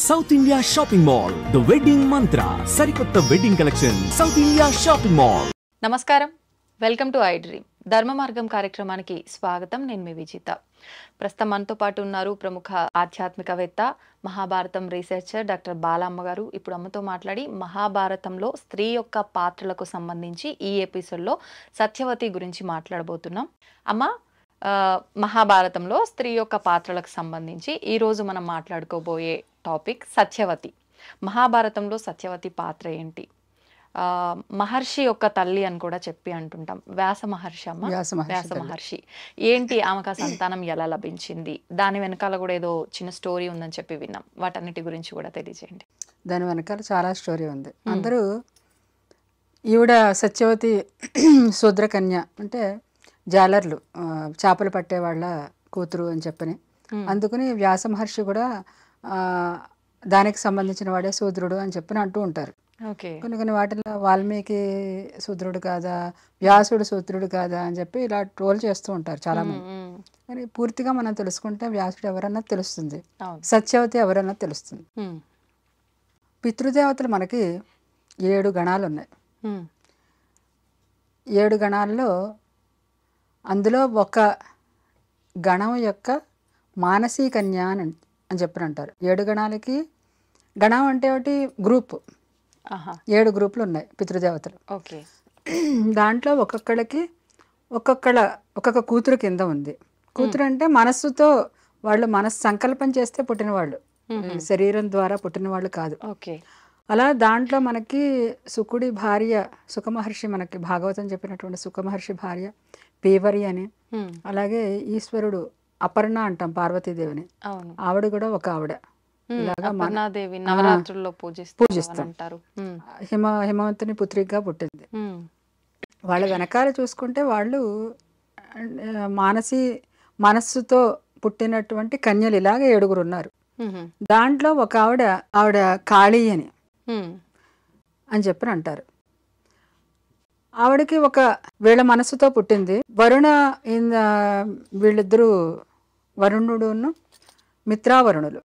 South India shopping mall the wedding మంత్ర సరికొత్త wedding collection south India shopping mall. నమస్కారం, welcome to I dream ధర్మ మార్గం కార్యక్రమానికి స్వాగతం. నేను మీ విజిత. ప్రస్తుతం మనతో పాటు ఉన్నారు ప్రముఖ ఆధ్యాత్మికవేత్త, మహాభారతం రీసెర్చర్ డాక్టర్ బాలమ్మ గారు. ఇప్పుడు అమ్మతో మాట్లాడి మహాభారతంలో స్త్రీ యొక్క పాత్రలకు సంబంధించి ఈ ఎపిసోడ్లో సత్యవతి గురించి మాట్లాడబోతున్నాం. అమ్మ, మహాభారతంలో స్త్రీ యొక్క పాత్రలకు సంబంధించి ఈరోజు మనం మాట్లాడుకోబోయే టాపిక్ సత్యవతి. మహాభారతంలో సత్యవతి పాత్ర ఏంటి? మహర్షి యొక్క తల్లి అని కూడా చెప్పి అంటుంటాం. వ్యాస మహర్షి అమ్మ, వ్యాస మహర్షి ఏంటి, ఆమెకు సంతానం ఎలా లభించింది, దాని వెనకాల కూడా ఏదో చిన్న స్టోరీ ఉందని చెప్పి విన్నాం. వాటన్నిటి గురించి కూడా తెలియజేయండి. దాని వెనకాల చాలా స్టోరీ ఉంది. అందరూ ఈవిడ సత్యవతి శూద్రకన్య అంటే జాలర్లు, చేపలు పట్టే వాళ్ళ కూతురు అని చెప్పని, అందుకని వ్యాస మహర్షి కూడా దానికి సంబంధించిన వాడే శూద్రుడు అని చెప్పని అంటూ ఉంటారు. కొన్ని కొన్ని వాటిల్లో వాల్మీకి శూద్రుడు కాదా, వ్యాసుడు శూద్రుడు కాదా అని చెప్పి ఇలా ట్రోల్ చేస్తూ ఉంటారు చాలా మంది. కానీ పూర్తిగా మనం తెలుసుకుంటే వ్యాసుడు ఎవరన్నా తెలుస్తుంది, సత్యవతి ఎవరన్నా తెలుస్తుంది. పితృదేవతలు మనకి 7 గణాలు ఉన్నాయి. 7 గణాల్లో అందులో ఒక గణం యొక్క మానసీ కన్య అని చెప్పని అంటారు. 7 గణాలకి గణం అంటే ఒకటి గ్రూప్, 7 గ్రూపులు ఉన్నాయి పితృదేవతలు. దాంట్లో ఒక్కొక్కళ్ళకి ఒక్కొక్క కూతురు కింద ఉంది. కూతురు అంటే మనస్సుతో వాళ్ళు సంకల్పం చేస్తే పుట్టిన వాళ్ళు, శరీరం ద్వారా పుట్టిన వాళ్ళు కాదు. అలా దాంట్లో మనకి సుకుడి భార్య సుఖమహర్షి, మనకి భాగవతం చెప్పినటువంటి సుఖమహర్షి భార్య పీవరి అని, అలాగే ఈశ్వరుడు అపర్ణ అంటాం పార్వతీదేవిని, ఆవిడ కూడా ఒక ఆవిడ. పూజిస్తాం. హిమవంతుని పుత్రికగా పుట్టింది. వాళ్ళ వెనకాల చూసుకుంటే వాళ్ళు మనస్సుతో పుట్టినటువంటి కన్యలు ఇలాగ 7 ఉన్నారు. దాంట్లో ఒక ఆవిడ కాళీ అని చెప్పని అంటారు. ఆవిడకి వీళ్ళ మనస్సుతో పుట్టింది. వీళ్ళిద్దరూ వరుణుడును మిత్రావరుణులు.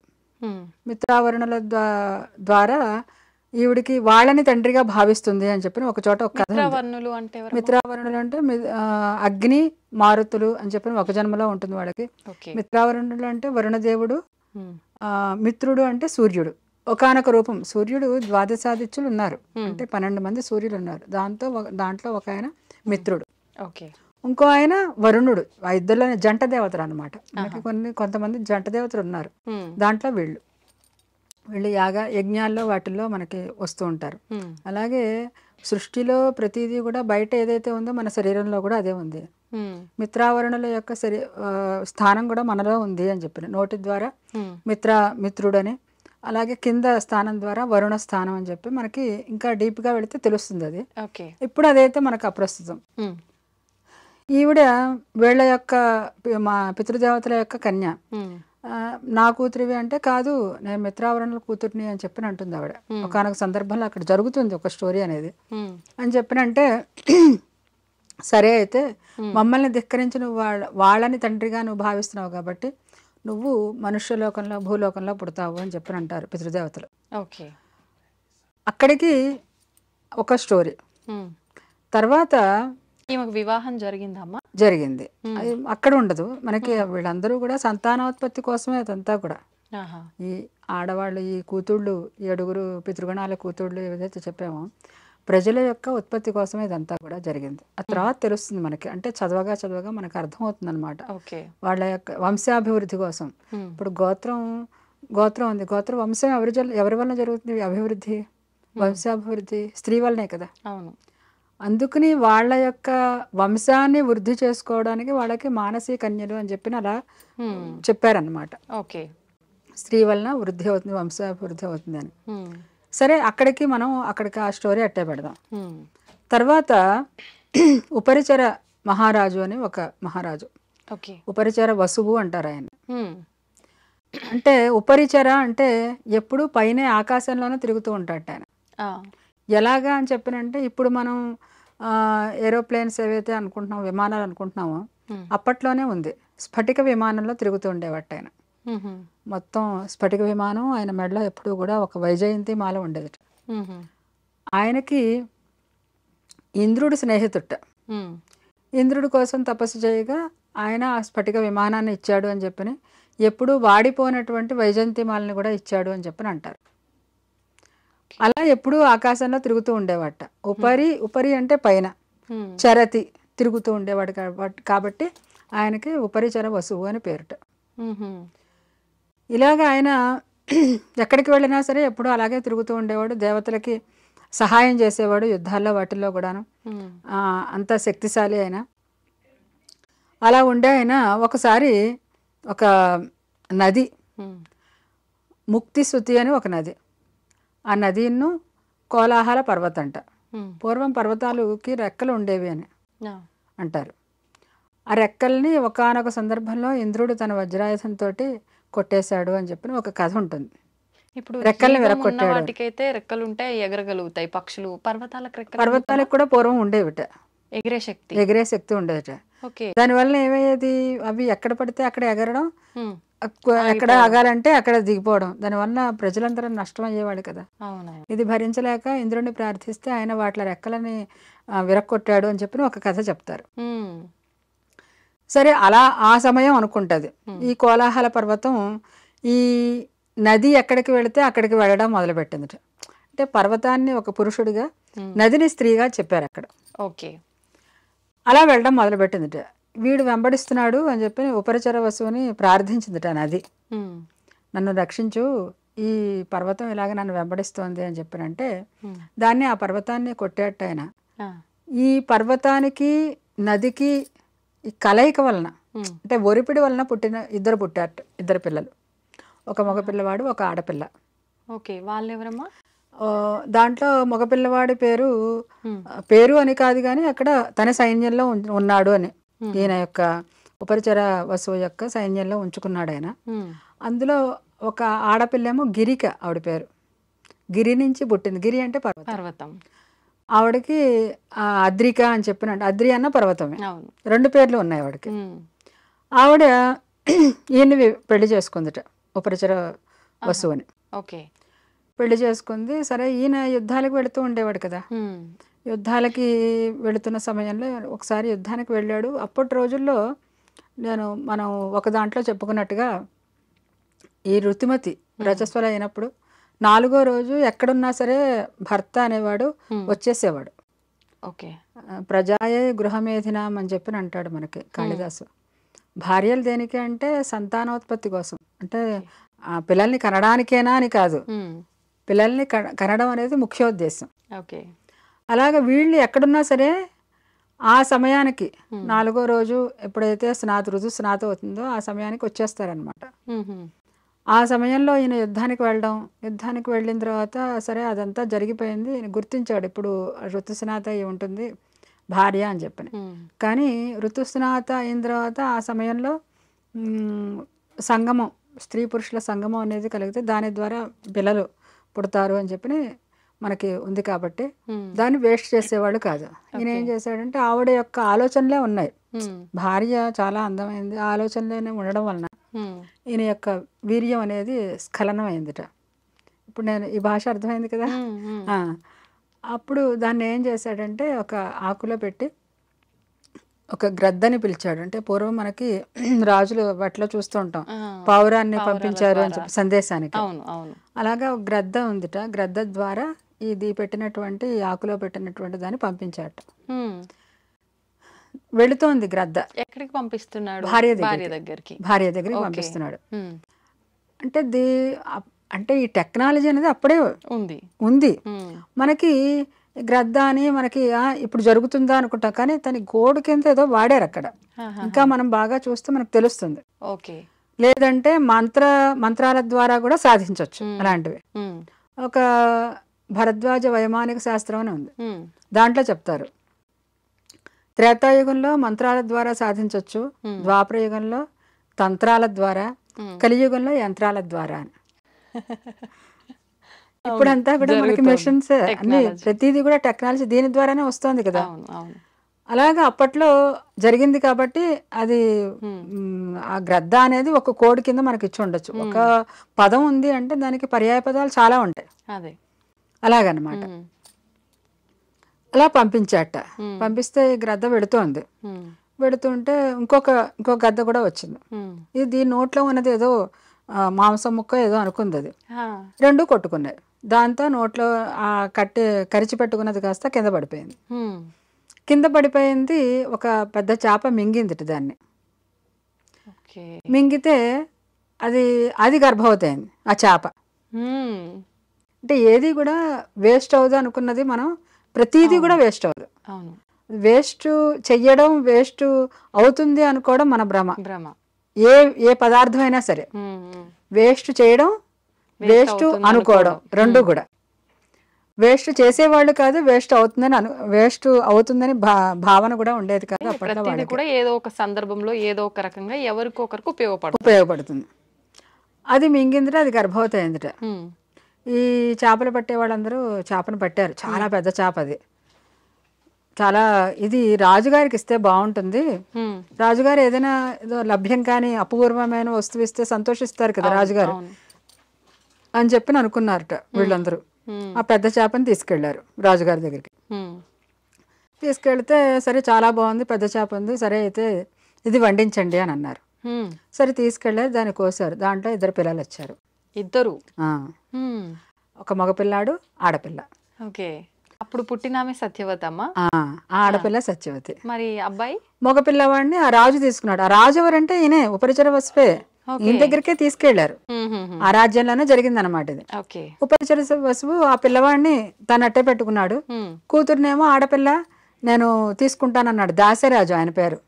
మిత్రావరుణుల ద్వారా ఈవిడికి వాళ్ళని తండ్రిగా భావిస్తుంది అని చెప్పి ఒక చోట ఒక కథ. మిత్రావరుణులు అంటే అగ్ని మారుతులు అని చెప్పి ఒక జన్మలో ఉంటుంది వాళ్ళకి. మిత్రావరుణులు అంటే వరుణదేవుడు, మిత్రుడు అంటే సూర్యుడు. ఒకానొక రూపం సూర్యుడు. ద్వాదశాదిత్యులు ఉన్నారు, అంటే 12 మంది సూర్యులు ఉన్నారు. దాంట్లో ఒక ఆయన మిత్రుడు, ఇంకో ఆయన వరుణుడు. ఆ ఇద్దరులోనే జంట దేవతలు అనమాట. కొంతమంది జంట దేవతలు ఉన్నారు. దాంట్లో వీళ్ళు యజ్ఞాల్లో వాటిల్లో మనకి వస్తూ ఉంటారు. అలాగే సృష్టిలో ప్రతిదీ కూడా బయట ఏదైతే ఉందో మన శరీరంలో కూడా అదే ఉంది. మిత్రావరుణుల యొక్క స్థానం కూడా మనలో ఉంది అని చెప్పిన నోటి ద్వారా మిత్రుడని, అలాగే కింద స్థానం ద్వారా వరుణ స్థానం అని చెప్పి మనకి ఇంకా డీప్ గా వెళితే తెలుస్తుంది అది. ఇప్పుడు అదైతే మనకు అప్రస్తుతం. ఈవిడ వీళ్ళ యొక్క మా పితృదేవతల యొక్క కన్య. నా కూతురివి అంటే కాదు, నేను మిత్రావరణుల కూతుర్ని అని చెప్పిన అంటుంది ఆవిడ. ఒకనొక సందర్భంలో అక్కడ జరుగుతుంది ఒక స్టోరీ అనేది అని చెప్పినంటే, సరే అయితే మమ్మల్ని ధిక్కరించి నువ్వు వాళ్ళని తండ్రిగా నువ్వు భావిస్తున్నావు కాబట్టి నువ్వు మనుష్యలోకంలో భూలోకంలో పుడతావు అని చెప్పని అంటారు పితృదేవతలు. అక్కడికి ఒక స్టోరీ. తర్వాత వివాహం జరిగిందమ్మా, జరిగింది. అది అక్కడ ఉండదు మనకి. వీళ్ళందరూ కూడా సంతానోత్పత్తి కోసమే అదంతా కూడా. ఈ ఆడవాళ్ళు, ఈ కూతుళ్ళు, 7 పితృగణాల కూతుళ్ళు ఏదైతే చెప్పామో, ప్రజల యొక్క ఉత్పత్తి కోసమే ఇదంతా కూడా జరిగింది. ఆ తర్వాత తెలుస్తుంది మనకి, అంటే చదవగా మనకు అర్థమవుతుంది అనమాట. వాళ్ళ యొక్క వంశాభివృద్ధి కోసం. ఇప్పుడు గోత్రం ఉంది, గోత్ర వంశం ఎవరి వల్ల జరుగుతుంది అభివృద్ధి? వంశాభివృద్ధి స్త్రీ వల్లనే కదా. అందుకని వాళ్ళ యొక్క వంశాన్ని వృద్ధి చేసుకోవడానికి వాళ్ళకి మానసీ కన్యలు అని చెప్పిన అలా చెప్పారనమాట. స్త్రీ వలన వృద్ధి అవుతుంది, వంశాభివృద్ధి అవుతుంది అని. సరే, అక్కడికి ఆ స్టోరీ అట్టే పెడదాం. తర్వాత ఉపరిచర మహారాజు అని ఒక మహారాజు, ఉపరిచర వసువు అంటారు ఆయన. అంటే ఉపరిచర అంటే ఎప్పుడు పైన ఆకాశంలోనే తిరుగుతూ ఉంటాడు ఆయన. ఎలాగా అని చెప్పినంటే, ఇప్పుడు మనం ఏరోప్లేన్స్ ఏవైతే అనుకుంటున్నామో, విమానాలు అనుకుంటున్నామో, అప్పట్లోనే ఉంది. స్ఫటిక విమానంలో తిరుగుతూ ఉండేవాట ఆయన. మొత్తం స్ఫటిక విమానం, ఆయన మెడలో ఎప్పుడు కూడా ఒక వైజయంతి మాల ఉండేది. ఆయనకి ఇంద్రుడు స్నేహితుట. ఇంద్రుడి కోసం తపస్సు చేయగా ఆయన ఆ స్ఫటిక విమానాన్ని ఇచ్చాడు అని చెప్పని, ఎప్పుడు వాడిపోయినటువంటి వైజయంతి మాలని కూడా ఇచ్చాడు అని చెప్పని అంటారు. అలా ఎప్పుడూ ఆకాశంలో తిరుగుతూ ఉండేవాట. ఉపరి అంటే పైన, చరతి తిరుగుతూ ఉండేవాడు కాబట్టి ఆయనకి ఉపరిచర వసువు అని పేరుట. ఇలాగ ఆయన ఎక్కడికి వెళ్ళినా సరే ఎప్పుడూ అలాగే తిరుగుతూ ఉండేవాడు. దేవతలకి సహాయం చేసేవాడు యుద్ధాల్లో వాటిల్లో కూడాను. అంత శక్తిశాలి ఆయన. అలా ఉండే ఆయన ఒకసారి ఒక నది, ముక్తి శృతి అని ఒక నది, ఆ నదిను కోలాహల పర్వతం అంట. పూర్వం పర్వతాలకి రెక్కలు ఉండేవి అని అంటారు. ఆ రెక్కల్ని ఒకానొక సందర్భంలో ఇంద్రుడు తన వజ్రాయుధంతో కొట్టేశాడు అని చెప్పి ఒక కథ ఉంటుంది. ఇప్పుడు రెక్కల్ని విరక్కొట్టాడు. వాటికైతే రెక్కలు ఉంటాయి, ఎగరగలుగుతాయి పక్షులు. పర్వతాలకు కూడా పూర్వం ఉండేవిట, ఎగిరే శక్తి ఉండేదట. దానివల్ల ఏమయ్యేది, అవి ఎక్కడ పడితే అక్కడ ఎగరడం, ఎక్కడ ఆగాలంటే అక్కడ దిగిపోవడం. దానివల్ల ప్రజలందరూ నష్టం అయ్యేవాడు కదా. ఇది భరించలేక ఇంద్రుడిని ప్రార్థిస్తే ఆయన వాటి రెక్కలని విరక్కొట్టాడు అని చెప్పి ఒక కథ చెప్తారు. సరే, అలా ఆ సమయం అనుకుంటది. ఈ కోలాహల పర్వతం ఈ నది ఎక్కడికి వెళితే అక్కడికి వెళ్ళడం మొదలుపెట్టింది. అంటే పర్వతాన్ని ఒక పురుషుడిగా, నదిని స్త్రీగా చెప్పారు అక్కడ. అలా వెళ్ళడం మొదలుపెట్టిందిట. వీడు వెంబడిస్తున్నాడు అని చెప్పి ఉపరిచర వసువుని ప్రార్థించిందిట నది. నన్ను రక్షించు, ఈ పర్వతం ఇలాగ నన్ను వెంబడిస్తోంది అని చెప్పినంటే దాన్ని, ఆ పర్వతాన్ని కొట్టేట ఆయన. ఈ పర్వతానికి నదికి ఈ కలయిక వలన, అంటే ఒరిపిడి వలన ఇద్దరు పిల్లలు, ఒక మగ పిల్లవాడు, ఒక ఆడపిల్ల. వాళ్ళెవరమ్మా? దాంట్లో మగపిల్లవాడి పేరు అని కాదు కానీ అక్కడ తన సైన్యంలో ఉన్నాడు అని, ఈయన యొక్క ఉపరిచర వసువు యొక్క సైన్యంలో ఉంచుకున్నాడు ఆయన. అందులో ఒక ఆడపిల్లేమో గిరిక, ఆవిడ పేరు. గిరి నుంచి పుట్టింది. గిరి అంటే పర్వతం. ఆవిడకి అద్రిక అని చెప్పినట్టు, అద్రి అన్న పర్వతమే. 2 పేర్లు ఉన్నాయి ఆవిడకి. ఆవిడ ఈయన్ని పెళ్లి చేసుకుందిట, ఉపరిచర వసువుని. పెళ్లి చేసుకుంది. సరే, ఈయన యుద్ధాలకు వెళుతూ ఉండేవాడు కదా. యుద్ధాలకి వెళుతున్న సమయంలో ఒకసారి యుద్ధానికి వెళ్ళాడు. అప్పటి రోజుల్లో మనం ఒక దాంట్లో చెప్పుకున్నట్టుగా ఈ ఋతుమతి రజస్వల అయినప్పుడు 4వ రోజు ఎక్కడున్నా సరే భర్త అనేవాడు వచ్చేసేవాడు. ప్రజాయే గృహమేధినాం అని చెప్పి అంటాడు మనకి కాళిదాసు. భార్యలు దేనికి అంటే సంతానోత్పత్తి కోసం, అంటే పిల్లల్ని కనడానికేనా అని కాదు, పిల్లల్ని కనడం అనేది ముఖ్యోద్దేశం. అలాగే వీళ్ళు ఎక్కడున్నా సరే ఆ సమయానికి 4వ రోజు ఎప్పుడైతే ఋతుస్నాతం అవుతుందో ఆ సమయానికి వచ్చేస్తారనమాట. ఆ సమయంలో ఈయన యుద్ధానికి వెళ్ళిన తర్వాత సరే అదంతా జరిగిపోయింది. ఈయన గుర్తించాడు, ఇప్పుడు ఋతుస్నాత అయి ఉంటుంది భార్య అని చెప్పని. కానీ ఋతుస్నాత అయిన తర్వాత ఆ సమయంలో సంగమం, స్త్రీ పురుషుల సంగమం అనేది కలిగితే దాని ద్వారా పిల్లలు పుడతారు అని చెప్పి మనకి ఉంది కాబట్టి దాన్ని వేస్ట్ చేసేవాళ్ళు కాదు. ఈయన ఏం చేశాడంటే ఆవిడ యొక్క ఆలోచనలే ఉన్నాయి, భార్య చాలా అందమైంది, ఆలోచనలోనే ఉండడం వలన ఈయన యొక్క వీర్యం అనేది స్ఖలనం అయిందిట. ఇప్పుడు నేను ఈ భాష అర్థమైంది కదా. అప్పుడు దాన్ని ఏం చేశాడంటే ఒక ఆకులో పెట్టి ఒక గ్రద్దని పిలిచాడు. అంటే పూర్వం మనకి రాజులు వాటిలో చూస్తూ ఉంటాం, పావురాన్ని పంపించారు అని చెప్పి సందేశానికి. అలాగా ఒక గ్రద్ద ఉందిట. గ్రద్ద ద్వారా ఇది పెట్టినటువంటి ఆకులో పెట్టినటువంటి దాన్ని పంపించాట. వెళుతోంది గ్రద్ద. ఎక్కడికి పంపిస్తున్నాడు? భార్య దగ్గరికి పంపిస్తున్నాడు. అంటే ఈ టెక్నాలజీ అనేది అప్పుడే ఉంది. మనకి గ్రద్ద అని మనకి ఇప్పుడు జరుగుతుందా అనుకుంటాం, కానీ తన గోడు కింద ఏదో వాడారు అక్కడ. ఇంకా మనం బాగా చూస్తే మనకు తెలుస్తుంది. లేదంటే మంత్రాల ద్వారా కూడా సాధించవచ్చు అలాంటివి. ఒక భరద్వాజ వైమానిక శాస్త్రం అని ఉంది, దాంట్లో చెప్తారు త్రేతాయుగంలో మంత్రాల ద్వారా సాధించవచ్చు, ద్వాపర యుగంలో తంత్రాల ద్వారా, కలియుగంలో యంత్రాల ద్వారా అని. ఇప్పుడంతా కూడా మనకి మెషిన్స్ అన్ని, ప్రతిదీ కూడా టెక్నాలజీ దీని ద్వారానే వస్తుంది కదా. అలాగా అప్పట్లో జరిగింది కాబట్టి అది ఆ గ్రద్ద అనేది ఒక కోడ్ కింద మనకి ఇచ్చి ఉండొచ్చు. ఒక పదం ఉంది అంటే దానికి పర్యాయ పదాలు చాలా ఉంటాయి. అదే అలాగనమాట. అలా పంపించాట. పంపిస్తే ఈ గ్రద్ద వెడుతోంది. వెడుతుంటే ఇంకో గద్ద కూడా వచ్చింది. ఇది దీని నోట్లో ఉన్నది ఏదో మాంసం ముక్క ఏదో అనుకుంది అది. రెండు కొట్టుకున్నాయి. దాంతో నోట్లో ఆ కరిచి పెట్టుకున్నది కాస్త కింద పడిపోయింది. కింద పడిపోయింది. ఒక పెద్ద చేప మింగింది దాన్ని. మింగితే అది గర్భవతి అయింది ఆ చేప. అంటే ఏది కూడా వేస్ట్ అవ్వదు అనుకున్నది మనం, ప్రతిదీ కూడా వేస్ట్ అవ్వదు. వేస్ట్ చెయ్యడం, వేస్ట్ అవుతుంది అనుకోవడం మన భ్రమ. ఏ పదార్థం అయినా సరే వేస్ట్ చేయడం, వేస్ట్ అనుకోవడం రెండు కూడా. వేస్ట్ చేసేవాళ్ళు కాదు, వేస్ట్ అవుతుందని భావన కూడా ఉండేది కాదు అప్పట్లో. కూడా ఏదో ఒక సందర్భంలో ఏదో ఒక రకంగా ఎవరికొకరికి ఉపయోగపడుతుంది. అది మింగిందిట, అది గర్భవతి అయిందిట. ఈ చేపలు పట్టే వాళ్ళందరూ చేపను పట్టారు. చాలా పెద్ద చేప అది. చాలా ఇది రాజుగారికి ఇస్తే బాగుంటుంది, రాజుగారు ఏదైనా ఏదో లభ్యం కానీ అపూర్వమైన వస్తువు ఇస్తే సంతోషిస్తారు కదా రాజుగారు అని చెప్పి అనుకున్నారట వీళ్ళందరూ. ఆ పెద్ద చేపని తీసుకెళ్లారు రాజుగారి దగ్గరికి. తీసుకెళ్తే సరే చాలా బాగుంది, పెద్ద చేప ఉంది, సరే అయితే ఇది వండించండి అని అన్నారు. సరే తీసుకెళ్లారు, దాన్ని కోసారు. దాంట్లో 2 పిల్లలు వచ్చారు. ఇద్దరు, ఒక మగపిల్లాడు, ఆడపిల్ల. ఓకే. అప్పుడు పుట్టినామే సత్యవతమ్మ, ఆడపిల్ల సత్యవతి. మరి అబ్బాయి మగపిల్లవాడిని ఆ రాజు తీసుకున్నాడు. ఆ రాజు ఎవరంటే ఈయనే, ఉపరిచర వసువే. ఈయన దగ్గరికే తీసుకెళ్లారు. ఆ రాజ్యంలోనే జరిగింది అనమాట ఇది. ఉపరిచర వసువు ఆ పిల్లవాడిని తను అట్టే పెట్టుకున్నాడు. కూతురునేమో ఆడపిల్ల నేను తీసుకుంటానన్నాడు. దాసరాజు ఆయన పేరు.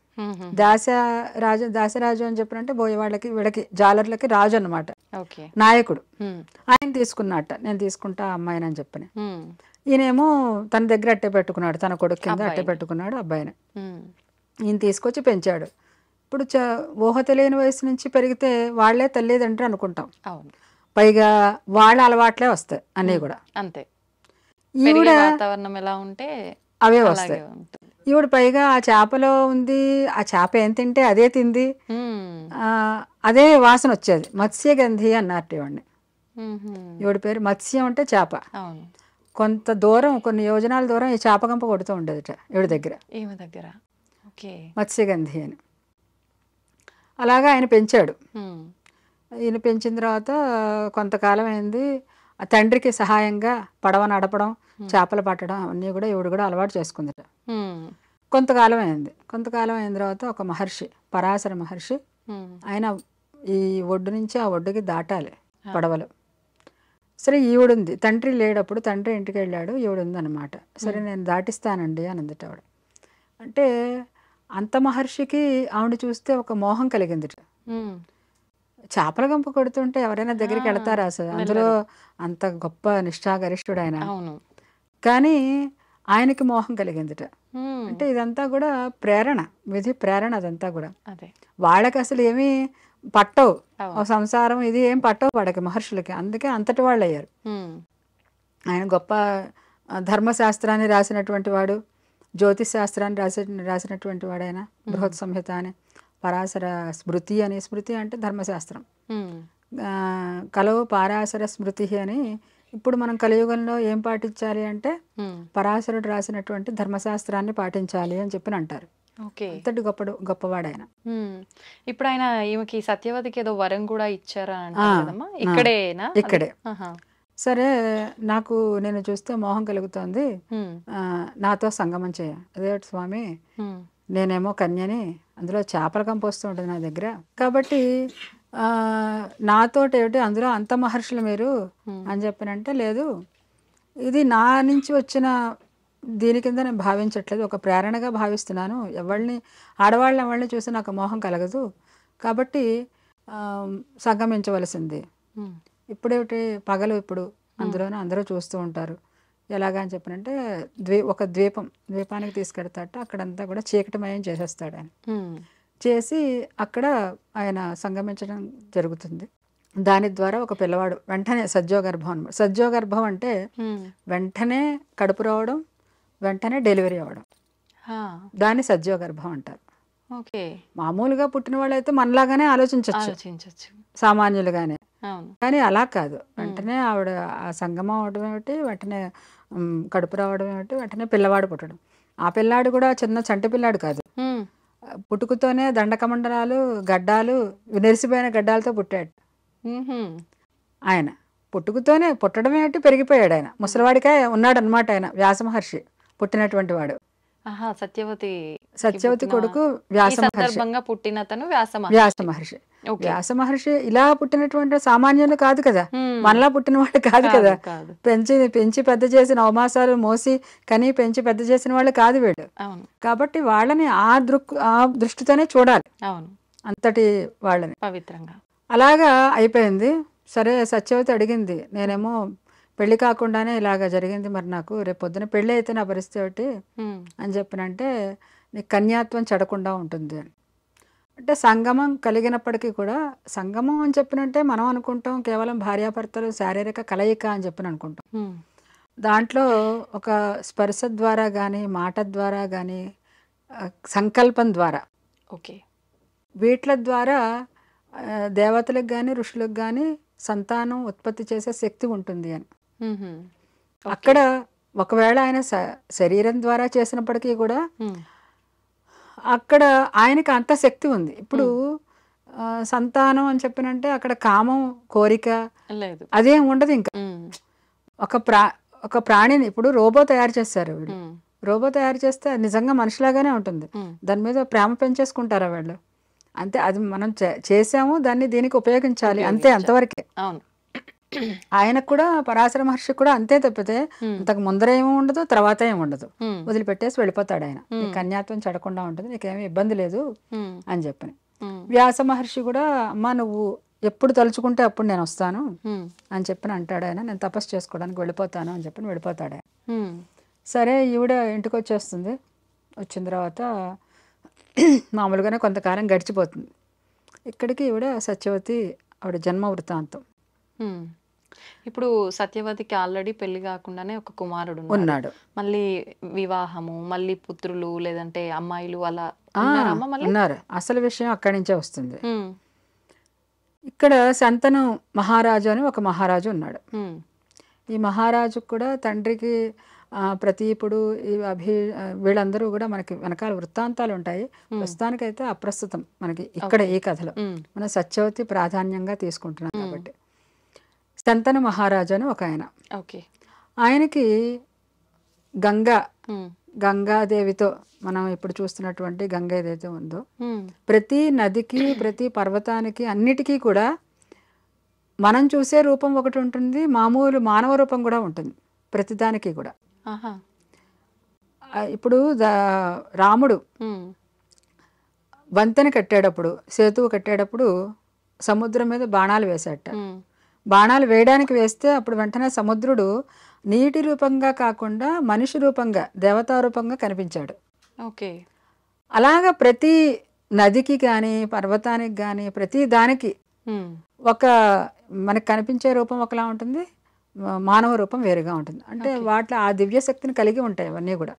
దాసరాజు అని చెప్పినంటే బోయేవాళ్ళకి వీళ్ళకి జాలర్లకి రాజు అన్నమాట, నాయకుడు. ఆయన తీసుకున్నట్ట, నేను తీసుకుంటా అమ్మాయిని అని చెప్పని. ఈయనేమో తన దగ్గర అట్టే పెట్టుకున్నాడు, తన కొడుకు కింద అట్టే పెట్టుకున్నాడు అబ్బాయిని. ఈయన తీసుకొచ్చి పెంచాడు. ఇప్పుడు ఊహ తెలియని వయసు నుంచి పెరిగితే వాళ్లే తల్లిదండ్రులు అనుకుంటాం. పైగా వాళ్ళ అలవాట్లే వస్తాయి అన్నీ కూడా. అంతే, వాతావరణం ఎలా ఉంటే అవే వస్తాయి. ఈవిడ పైగా ఆ చేపలో ఉంది, ఆ చేప ఏం తింటే అదే తింది, అదే వాసన వచ్చేది. మత్స్యగంధి అన్నట్టు ఇవ్వండి. ఈవిడ పేరు మత్స్యం అంటే చేప. కొంత దూరం, కొన్ని యోజనాల దూరం ఈ చేపగంప కొడుతూ ఉండేదిట ఈవిడ దగ్గర, మత్స్యగంధి అని. అలాగా ఆయన పెంచాడు. ఈయన పెంచిన తర్వాత కొంతకాలం అయింది. ఆ తండ్రికి సహాయంగా పడవ నడపడం, చేపలు పట్టడం అవన్నీ కూడా ఈవిడ కూడా అలవాటు చేసుకుందిట. కొంతకాలం అయింది. కొంతకాలం అయిన తర్వాత ఒక మహర్షి, పరాశర మహర్షి, ఆయన ఈ ఒడ్డు నుంచి ఆ ఒడ్డుకి దాటాలి పడవలు. సరే ఈవిడుంది, తండ్రి లేడప్పుడు, తండ్రి ఇంటికి వెళ్ళాడు, ఈవిడుంది అనమాట. సరే నేను దాటిస్తానండి అని అందిట ఆవిడ. అంటే అంత మహర్షికి ఆవిడ చూస్తే ఒక మోహం కలిగిందిట. చేపల గంప కొడుతుంటే ఎవరైనా దగ్గరికి వెళతారా అసలు? అందులో అంత గొప్ప నిష్ఠాగరిష్ఠుడు ఆయన. కానీ ఆయనకి మోహం కలిగిందిట. అంటే ఇదంతా కూడా ప్రేరణ, విధి ప్రేరణ. అదంతా కూడా వాళ్ళకి అసలు ఏమీ పట్టవు, సంసారం ఇది ఏం పట్టవు వాడికి, మహర్షులకి. అందుకే అంతటి వాళ్ళు అయ్యారు. ఆయన గొప్ప ధర్మశాస్త్రాన్ని రాసినటువంటి వాడు, జ్యోతిష్ శాస్త్రాన్ని రాసినటువంటి వాడు ఆయన. బృహత్ సంహిత అని, పరాశర స్మృతి అని, స్మృతి అంటే ధర్మశాస్త్రం, కలవు పారాశర స్మృతి అని. ఇప్పుడు మనం కలియుగంలో ఏం పాటించాలి అంటే పరాశరుడు రాసినటువంటి ధర్మశాస్త్రాన్ని పాటించాలి అని చెప్పి అంటారు. అంతటి గొప్పవాడు ఆయన. ఇప్పుడు ఆయన ఈమెకి సత్యవతికి ఏదో వరం కూడా ఇచ్చారా? ఇక్కడే. సరే నాకు నేను చూస్తే మోహం కలుగుతోంది, నాతో సంగమం చేయ. అదే స్వామి, నేనేమో కన్యని, అందులో చేపల కంపు వస్తూ ఉంటుంది నా దగ్గర, కాబట్టి నాతోటి ఏమిటి అందులో అంత మహర్షులు మీరు అని చెప్పినంటే, లేదు ఇది నా నుంచి వచ్చిన దీని కింద నేను భావించట్లేదు, ఒక ప్రేరణగా భావిస్తున్నాను. ఆడవాళ్ళని చూసి నాకు మోహం కలగదు, కాబట్టి సంగమించవలసింది. ఇప్పుడేమిటి పగలు, ఇప్పుడు అందులోనే అందరూ చూస్తూ ఉంటారు. ఎలాగా అని చెప్పినంటే ఒక ద్వీపానికి తీసుకెడతాట. అక్కడంతా కూడా చీకటిమయం చేసేస్తాడు ఆయన. చేసి అక్కడ ఆయన సంగమించడం జరుగుతుంది. దాని ద్వారా ఒక పిల్లవాడు వెంటనే సజ్జోగర్భం అనమాట. సజ్జోగర్భం అంటే వెంటనే కడుపు రావడం, వెంటనే డెలివరీ అవ్వడం. దాన్ని సద్యోగర్భం అంటారు. ఓకే. మామూలుగా పుట్టిన వాళ్ళైతే మనలాగానే ఆలోచించవచ్చు సామాన్యులుగానే. కానీ అలా కాదు. వెంటనే ఆవిడ ఆ సంగమం అవడం ఏమిటి, వెంటనే కడుపు రావడం ఏమిటి, వెంటనే పిల్లవాడు పుట్టడం. ఆ పిల్లాడు కూడా చిన్న చంటి పిల్లాడు కాదు, పుట్టుకతోనే దండకమండలాలు గడ్డాలు నెరిసిపోయిన గడ్డాలతో పుట్టాడు ఆయన. పుట్టుకతోనే పుట్టడం ఏమిటి, పెరిగిపోయాడు ఆయన. ముసలివాడికే ఉన్నాడు అనమాట ఆయన, వ్యాస మహర్షి పుట్టినటువంటి వాడు. సత్యవతి కొడుకు వ్యాస మహర్షి. వ్యాస మహర్షి ఇలా పుట్టినటువంటి సామాన్యులు కాదు కదా, మనలా పుట్టిన వాళ్ళు కాదు కదా. పెంచి పెద్ద చేసిన, అవమాసాలు మోసి కని పెంచి పెద్ద చేసిన వాళ్ళు కాదు వీళ్ళు. కాబట్టి వాళ్ళని ఆ దృష్టితోనే చూడాలి, అంతటి వాళ్ళని పవిత్రంగా. అలాగా అయిపోయింది. సరే, సత్యవతి అడిగింది, నేనేమో పెళ్లి కాకుండానే ఇలాగ జరిగింది, మరి నాకు రేపు పొద్దున పెళ్ళి అయితే నా పరిస్థితి ఏమిటి అని చెప్పినంటే, నీకు కన్యాత్వం చెడకుండా ఉంటుంది అని. అంటే సంగమం కలిగినప్పటికీ కూడా, సంగమం అని చెప్పినంటే మనం అనుకుంటాం కేవలం భార్యాభర్తలు శారీరక కలయిక అని చెప్పి అనుకుంటాం. దాంట్లో ఒక స్పర్శ ద్వారా కానీ, మాట ద్వారా కానీ, సంకల్పం ద్వారా, వీట్ల ద్వారా దేవతలకు కానీ ఋషులకు కానీ సంతానం ఉత్పత్తి చేసే శక్తి ఉంటుంది అని. అక్కడ ఒకవేళ ఆయన శరీరం ద్వారా చేసినప్పటికీ కూడా అక్కడ ఆయనకి అంత శక్తి ఉంది. ఇప్పుడు సంతానం అని చెప్పినంటే అక్కడ కామం, కోరిక అదేం ఉండదు. ఇంకా ఒక ప్రాణిని ఇప్పుడు రోబో తయారు చేస్తారు వీళ్ళు. రోబో తయారు చేస్తే నిజంగా మనిషిలాగానే ఉంటుంది, దాని మీద ప్రేమ పెంచేసుకుంటారా వాళ్ళు, అంతే. అది మనం చేసాము, దాన్ని దీనికి ఉపయోగించాలి, అంతే, అంతవరకే. ఆయనకు కూడా పరాశర మహర్షి కూడా అంతే, తప్పితే అంతకు ముందర ఏమీ ఉండదు, తర్వాత ఏమి ఉండదు, వదిలిపెట్టేసి వెళ్ళిపోతాడు ఆయన. కన్యాత్వం చెడకుండా ఉంటుంది, నీకేమీ ఇబ్బంది లేదు అని చెప్పని. వ్యాస మహర్షి కూడా, అమ్మ నువ్వు ఎప్పుడు తలుచుకుంటే అప్పుడు నేను వస్తాను అని చెప్పని అంటాడు ఆయన. నేను తపస్సు చేసుకోవడానికి వెళ్ళిపోతాను అని చెప్పని వెళ్ళిపోతాడు ఆయన. సరే, ఈవిడ ఇంటికి వచ్చేస్తుంది. వచ్చిన తర్వాత మామూలుగానే కొంతకాలం గడిచిపోతుంది. ఇక్కడికి ఈవిడ సత్యవతి, ఆవిడ జన్మ వృత్తాంతం. ఇప్పుడు సత్యవతికి ఆల్రెడీ పెళ్లి కాకుండానే ఒక కుమారుడు ఉన్నాడు, మళ్ళీ వివాహము, మళ్ళీ పుత్రులు లేదంటే అమ్మాయిలు అలా ఉన్నారు. అసలు విషయం అక్కడి నుంచే వస్తుంది. ఇక్కడ శంతను మహారాజు అని ఒక మహారాజు ఉన్నాడు. ఈ మహారాజు కూడా తండ్రికి ప్రతీపుడు వీళ్ళందరూ కూడా మనకి వెనకాల వృత్తాంతాలు ఉంటాయి. ప్రస్తుతానికైతే అప్రస్తుతం మనకి ఇక్కడ ఈ కథలో. మనం సత్యవతి ప్రాధాన్యంగా తీసుకుంటున్నాం కాబట్టి. శంతను మహారాజు అని ఒక ఆయన. ఆయనకి గంగాదేవితో, మనం ఇప్పుడు చూస్తున్నటువంటి గంగ ఏదైతే ఉందో, ప్రతి నదికి, ప్రతి పర్వతానికి, అన్నిటికీ కూడా మనం చూసే రూపం ఒకటి ఉంటుంది, మామూలు మానవ రూపం కూడా ఉంటుంది ప్రతిదానికి కూడా. ఇప్పుడు రాముడు వంతెన కట్టేటప్పుడు, సేతువు కట్టేటప్పుడు సముద్రం మీద బాణాలు వేశాట. బాణాలు వేయడానికి వేస్తే అప్పుడు వెంటనే సముద్రుడు నీటి రూపంగా కాకుండా మనిషి రూపంగా, దేవతా రూపంగా కనిపించాడు. అలాగా ప్రతి నదికి కానీ, పర్వతానికి కానీ, ప్రతి దానికి ఒక మనకు కనిపించే రూపం ఒకలా ఉంటుంది, మానవ రూపం వేరుగా ఉంటుంది. అంటే వాటిలో ఆ దివ్య శక్తిని కలిగి ఉంటాయి అవన్నీ కూడా.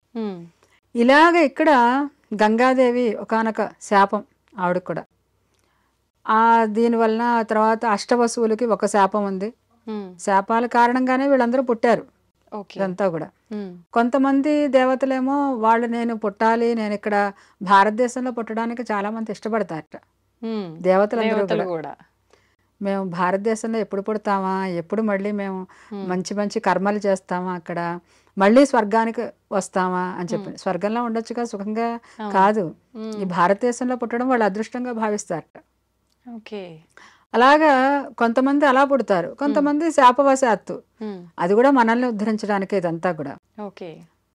ఇలాగ ఇక్కడ గంగాదేవి ఒకానొక శాపం ఆవిడకు కూడా. దీనివలన తర్వాత అష్టవసువులకి ఒక శాపం ఉంది. శాపాల కారణంగానే వీళ్ళందరూ పుట్టారు ఇదంతా కూడా. కొంతమంది దేవతలేమో వాళ్ళు నేను పుట్టాలి, నేను ఇక్కడ భారతదేశంలో పుట్టడానికి చాలా మంది ఇష్టపడతారట దేవతలందరూ కూడా. మేము భారతదేశంలో ఎప్పుడు పుడతామా, ఎప్పుడు మళ్ళీ మేము మంచి మంచి కర్మలు చేస్తామా, అక్కడ మళ్ళీ స్వర్గానికి వస్తామా అని చెప్పి. స్వర్గంలో ఉండొచ్చుగా సుఖంగా, కాదు, ఈ భారతదేశంలో పుట్టడం వాళ్ళు అదృష్టంగా భావిస్తారట. అలాగా కొంతమంది అలా పుడతారు, కొంతమంది శాపవశాత్తు, అది కూడా మనల్ని ఉద్ధరించడానికి ఇదంతా కూడా.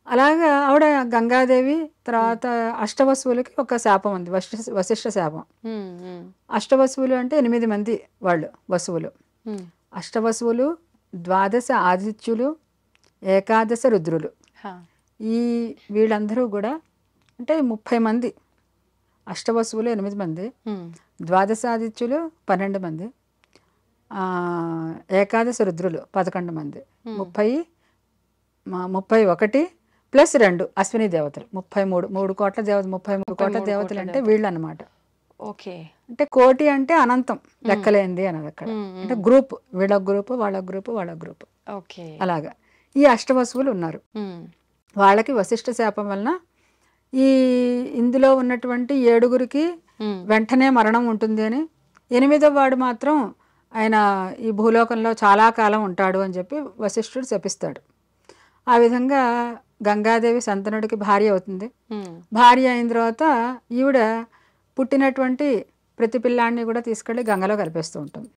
అలాగా ఆవిడ గంగాదేవి తర్వాత అష్టవసువులకి ఒక శాపం ఉంది, వశిష్ఠ శాపం. అష్టవసువులు అంటే 8 మంది వాళ్ళు వసువులు. అష్టవసువులు, 12 ఆదిత్యులు, 11 రుద్రులు. ఈ వీళ్ళందరూ కూడా అంటే 30 మంది. అష్టవసువులు 8 మంది, 12 ఆదిత్యులు 12 మంది, 11 రుద్రులు 11 మంది, 31, ప్లస్ 2 అశ్విని దేవతలు 33 కోట్ల దేవత 33 కోట్ల దేవతలు అంటే వీళ్ళు అనమాట. ఓకే. అంటే కోటి అంటే అనంతం లెక్కలేంది అన్నది అక్కడ. అంటే గ్రూప్, వీళ్ళ గ్రూపు వాళ్ళ గ్రూపు వాళ్ళ గ్రూపు, ఓకే. అలాగా ఈ అష్టవసువులు ఉన్నారు. వాళ్ళకి వశిష్ఠ శాపం వలన ఈ ఇందులో ఉన్నటువంటి 7గురికి వెంటనే మరణం ఉంటుంది అని, 8వ వాడు మాత్రం ఆయన ఈ భూలోకంలో చాలా కాలం ఉంటాడు అని చెప్పి వశిష్ఠుడు శపిస్తాడు. ఆ విధంగా గంగాదేవి శంతనుడికి భార్య అవుతుంది. భార్య అయిన తర్వాత ఈవిడ పుట్టినటువంటి ప్రతి పిల్లాన్ని కూడా తీసుకెళ్ళి గంగలో కలిపేస్తూ ఉంటుంది.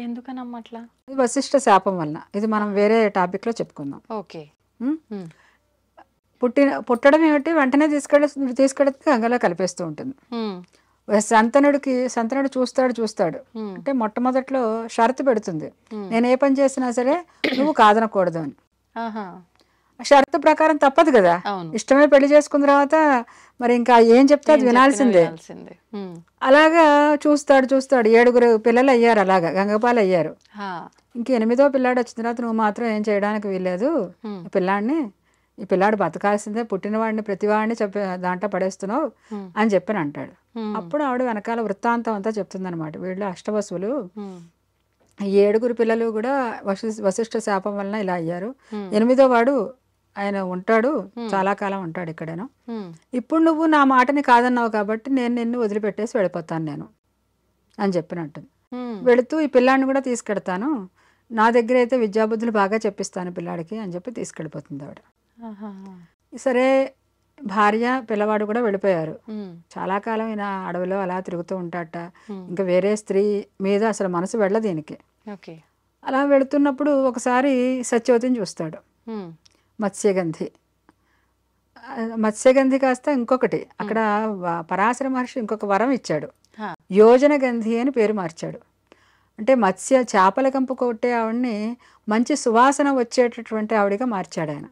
ఎందుకనమ్మా అట్లా? ఇది వశిష్ఠ శాపం వలన. ఇది మనం వేరే టాపిక్లో చెప్పుకుందాం. ఓకే. పుట్టడం ఏమిటి, వెంటనే తీసుకెళ్ళి గంగలో కలిపేస్తూ ఉంటుంది. సంతనుడు చూస్తాడు. అంటే మొట్టమొదట్లో షరతు పెడుతుంది, నేను ఏ పని చేసినా సరే నువ్వు కాదనకూడదు అని. షరతు ప్రకారం తప్పదు కదా, ఇష్టమే పెళ్లి చేసుకున్న తర్వాత మరి ఇంకా ఏం చెప్తే అది వినాల్సిందే. అలాగా చూస్తాడు. 7గురు పిల్లలు అయ్యారు, అలాగా గంగపాలు అయ్యారు. ఇంక 8వ పిల్లాడు వచ్చిన తర్వాత నువ్వు మాత్రం ఏం చేయడానికి వీల్లేదు, ఈ పిల్లాడు బతకాల్సిందే, పుట్టినవాడిని ప్రతివాడిని దాంట్లో పడేస్తున్నావు అని చెప్పని అంటాడు. అప్పుడు ఆవిడ వెనకాల వృత్తాంతం అంతా చెప్తుందనమాట. వీళ్ళు అష్టవసువులు, 7గురు పిల్లలు కూడా వశిష్ఠ శాపం వలన ఇలా అయ్యారు. 8వ వాడు ఆయన ఉంటాడు, చాలా కాలం ఉంటాడు ఇక్కడేను. ఇప్పుడు నువ్వు నా మాటని కాదన్నావు కాబట్టి నేను నిన్ను వదిలిపెట్టేసి వెళ్ళిపోతాను నేను అని చెప్పినట్టుంది. వెళుతూ ఈ పిల్లాడిని కూడా తీసుకెడతాను, నా దగ్గర అయితే విద్యాబుద్ధులు బాగా చెప్పిస్తాను పిల్లాడికి అని చెప్పి తీసుకెళ్ళిపోతుంది ఆవిడ. సరే, భార్య పిల్లవాడు కూడా వెళ్ళిపోయారు. చాలా కాలం ఈయన అడవిలో అలా తిరుగుతూ ఉంటాడట. ఇంకా వేరే స్త్రీ మీద అసలు మనసు వెళ్ళదు దీనికి. అలా వెళుతున్నప్పుడు ఒకసారి సత్యవతిని చూస్తాడు. మత్స్యగంధి కాస్త ఇంకొకటి, అక్కడ పరాశర మహర్షి ఇంకొక వరం ఇచ్చాడు, యోజన గంధి అని పేరు మార్చాడు. అంటే చేపల కంపు కొట్టే ఆవిడ్ని మంచి సువాసన వచ్చేటటువంటి ఆవిడిగా మార్చాడు ఆయన.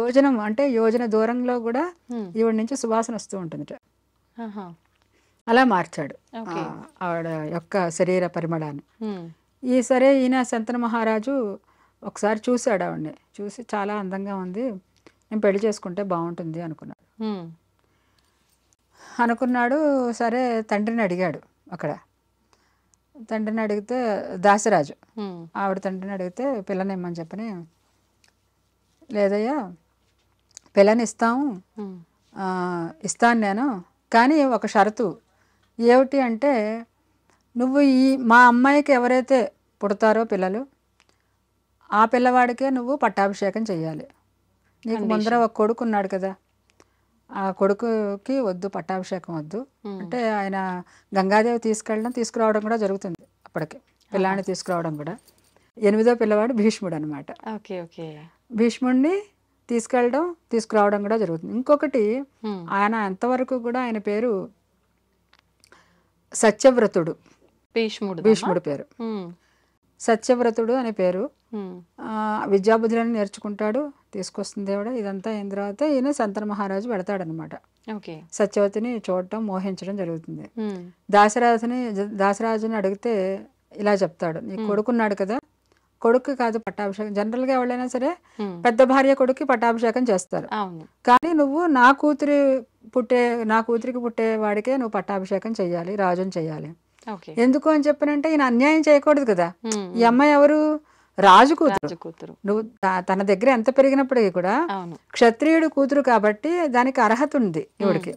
యోజనం అంటే యోజన దూరంలో కూడా ఈవిడ నుంచి సువాసన వస్తూ ఉంటుంది, అలా మార్చాడు ఆవిడ యొక్క శరీర పరిమళాన్ని. ఈయన శంతన మహారాజు ఒకసారి చూశాడు ఆవిడ్ని, చూసి చాలా అందంగా ఉంది, నేను పెళ్లి చేసుకుంటే బాగుంటుంది అనుకున్నాడు. సరే, తండ్రిని అడిగాడు. అక్కడ తండ్రిని అడిగితే దాసరాజు, ఆవిడ తండ్రిని అడిగితే పిల్లని ఇమ్మని చెప్పని, లేదయ్యా పిల్లని ఇస్తాను నేను, కానీ ఒక షరతు ఏమిటి అంటే, నువ్వు మా అమ్మాయికి ఎవరైతే పుడతారో పిల్లలు, ఆ పిల్లవాడికే నువ్వు పట్టాభిషేకం చెయ్యాలి. నీకు ముందర ఒక కొడుకు ఉన్నాడు కదా, ఆ కొడుకుకి వద్దు, పట్టాభిషేకం వద్దు అంటే ఆయన గంగాదేవి తీసుకురావడం కూడా జరుగుతుంది. అప్పటికి పిల్లాన్ని తీసుకురావడం కూడా. 8వ పిల్లవాడు భీష్ముడు అనమాట. భీష్ముడిని తీసుకురావడం కూడా జరుగుతుంది. ఇంకొకటి, ఆయన ఎంతవరకు కూడా ఆయన పేరు సత్యవ్రతుడు, భీష్ముడు పేరు సత్యవ్రతుడు అనే పేరు. విద్యాబుద్ధులను నేర్చుకుంటాడు, తీసుకొస్తుంది దేవుడు. ఇదంతా అయిన తర్వాత ఈయన శంతన మహారాజు పెడతాడనమాట. సత్యవతిని చూడటం, మోహించడం జరుగుతుంది. దాసరాజుని అడిగితే ఇలా చెప్తాడు, నీ కొడుకున్నాడు కదా, కొడుకు కాదు పట్టాభిషేకం, జనరల్గా ఎవరైనా సరే పెద్ద భార్య కొడుక్కి పట్టాభిషేకం చేస్తారు, కానీ నువ్వు నా కూతురికి పుట్టే వాడికే నువ్వు పట్టాభిషేకం చెయ్యాలి, రాజుని చెయ్యాలి. ఎందుకు అని చెప్పనంటే ఈయన అన్యాయం చేయకూడదు కదా. ఈ అమ్మాయి ఎవరు, రాజు కూతురు. నువ్వు తన దగ్గర ఎంత పెరిగినప్పటికీ కూడా క్షత్రియుడు కూతురు కాబట్టి దానికి అర్హత ఉంది ఈవిడికి,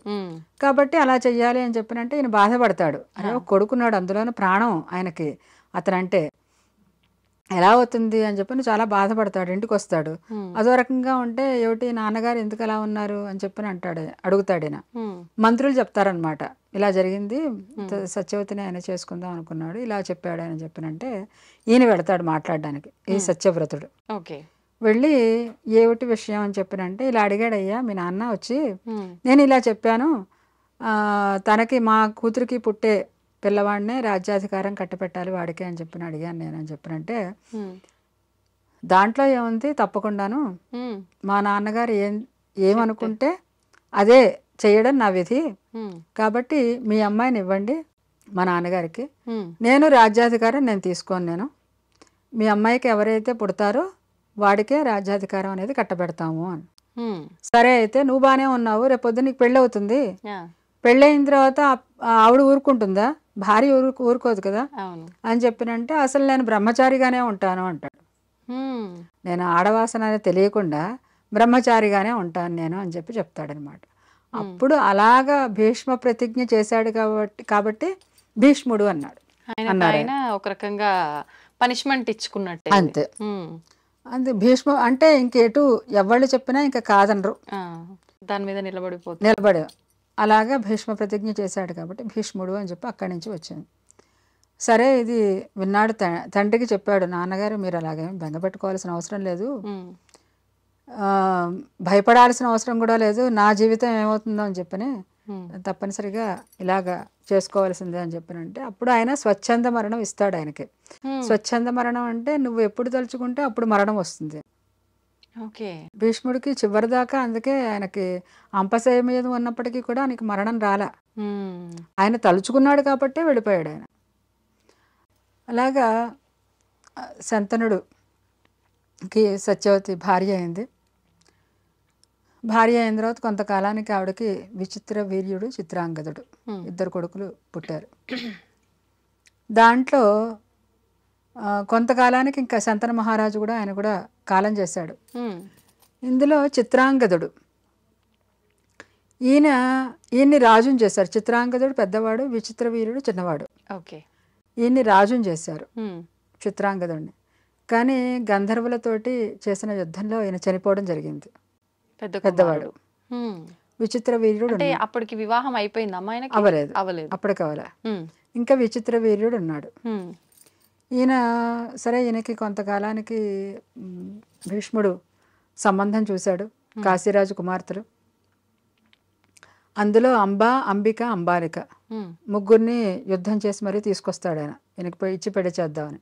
కాబట్టి అలా చెయ్యాలి అని చెప్పనంటే ఈయన బాధపడతాడు. అరే కొడుకున్నాడు, అందులోనూ ప్రాణం ఆయనకి అతనంటే, ఎలా అవుతుంది అని చెప్పి చాలా బాధపడతాడు. ఇంటికి వస్తాడు, అదో రకంగా ఉంటే ఏమిటి నాన్నగారు ఎందుకు అలా ఉన్నారు అని చెప్పి అడుగుతాడు ఈయన. మంత్రులు చెప్తారనమాట, ఇలా జరిగింది, సత్యవతిని ఆయన చేసుకుందాం అనుకున్నాడు, ఇలా చెప్పాడు అని చెప్పినంటే ఈయన వెళతాడు మాట్లాడడానికి, ఈ సత్యవ్రతుడు. వెళ్ళి ఏమిటి విషయం అని చెప్పినంటే ఇలా అడిగాడయ్యా మీ నాన్న వచ్చి, నేను ఇలా చెప్పాను, తనకి మా కూతురికి పుట్టే పిల్లవాడినే రాజ్యాధికారం కట్టపెట్టాలి వాడికి అని చెప్పిన అడిగాను నేను అని చెప్పినంటే, దాంట్లో ఏముంది, తప్పకుండాను మా నాన్నగారు ఏమనుకుంటే అదే చేయడం నా విధి, కాబట్టి మీ అమ్మాయిని ఇవ్వండి మా నాన్నగారికి, నేను రాజ్యాధికారం నేను తీసుకోను, మీ అమ్మాయికి ఎవరైతే పుడతారో వాడికే రాజ్యాధికారం అనేది కట్టబెడతాము అని. సరే అయితే నువ్వు బాగానే ఉన్నావు, రేపొద్దు నీకు పెళ్ళి అవుతుంది, ఆ, పెళ్ళయిన తర్వాత ఆవిడ ఊరుకుంటుందా, భార్య ఊరుకోదు కదా అవును. అని చెప్పినంటే అసలు నేను బ్రహ్మచారిగానే ఉంటాను అంటాడు. హ్మ్. నేను ఆడవాసన అనేది తెలియకుండా బ్రహ్మచారిగానే ఉంటాను నేను అని చెప్పి చెప్తాడనమాట. అప్పుడు అలాగా భీష్మ ప్రతిజ్ఞ చేశాడు కాబట్టి భీష్ముడు అన్నాడు. ఆయన ఒక రకంగా పనిష్మెంట్ ఇచ్చుకున్నట్టే. అంతే. అంతే. భీష్మ అంటే ఇంకెటు ఎవళ్ళు చెప్పినా ఇంకా కాదనరు, దాని మీద నిలబడిపోతుంది. నిలబడే అలాగా భీష్మ ప్రతిజ్ఞ చేశాడు కాబట్టి భీష్ముడు అని చెప్పి అక్కడి నుంచి వచ్చింది. సరే ఇది విన్నాడు, తండ్రికి చెప్పాడు, నాన్నగారు మీరు అలాగే బెంగపెట్టుకోవాల్సిన అవసరం లేదు, భయపడాల్సిన అవసరం కూడా లేదు, నా జీవితం ఏమవుతుందో అని చెప్పని తప్పనిసరిగా ఇలాగా చేసుకోవాల్సిందే అని చెప్పినంటే అప్పుడు ఆయన స్వచ్ఛంద మరణం ఇస్తాడు ఆయనకి. స్వచ్ఛంద మరణం అంటే నువ్వు ఎప్పుడు తలుచుకుంటే అప్పుడు మరణం వస్తుంది. భీష్ముడికి చివరిదాకా అందుకే ఆయనకి అంపశయ మీద ఉన్నప్పటికీ కూడా ఆయనకి మరణం రాలా. ఆయన తలుచుకున్నాడు కాబట్టే వెళ్ళిపోయాడు ఆయన. అలాగా శంతనుడికి సత్యవతి భార్య అయింది. భార్య అయిన తర్వాత కొంతకాలానికి ఆవిడకి విచిత్ర వీర్యుడు, చిత్రాంగదుడు ఇద్దరు కొడుకులు పుట్టారు. దాంట్లో కొంతకాలానికి ఇంకా శంతన మహారాజు కూడా ఆయన కూడా కాలం చేశాడు. ఇందులో చిత్రాంగదుడు ఈయన్ని రాజుని చేశారు. చిత్రాంగదుడు పెద్దవాడు, విచిత్ర వీరుడు చిన్నవాడు. ఈయన్ని రాజుని చేశారు చిత్రాంగదుడిని. కానీ గంధర్వులతోటి చేసిన యుద్ధంలో ఈయన చనిపోవడం జరిగింది, పెద్దవాడు. విచిత్ర వీర్యుడు అప్పటికి వివాహం అయిపోయింది, అవ్వలేదు, అప్పటికి అవ్వలే. ఇంకా విచిత్ర వీర్యుడు ఉన్నాడు. ఈయన సరే ఈయనకి కొంతకాలానికి భీష్ముడు సంబంధం చూశాడు, కాశీరాజు కుమార్తెలు. అందులో అంబిక, అంబాలిక ముగ్గురిని యుద్ధం చేసి మరీ తీసుకొస్తాడు ఆయన, ఈయనకి ఇచ్చి పెళ్లి చేద్దామని.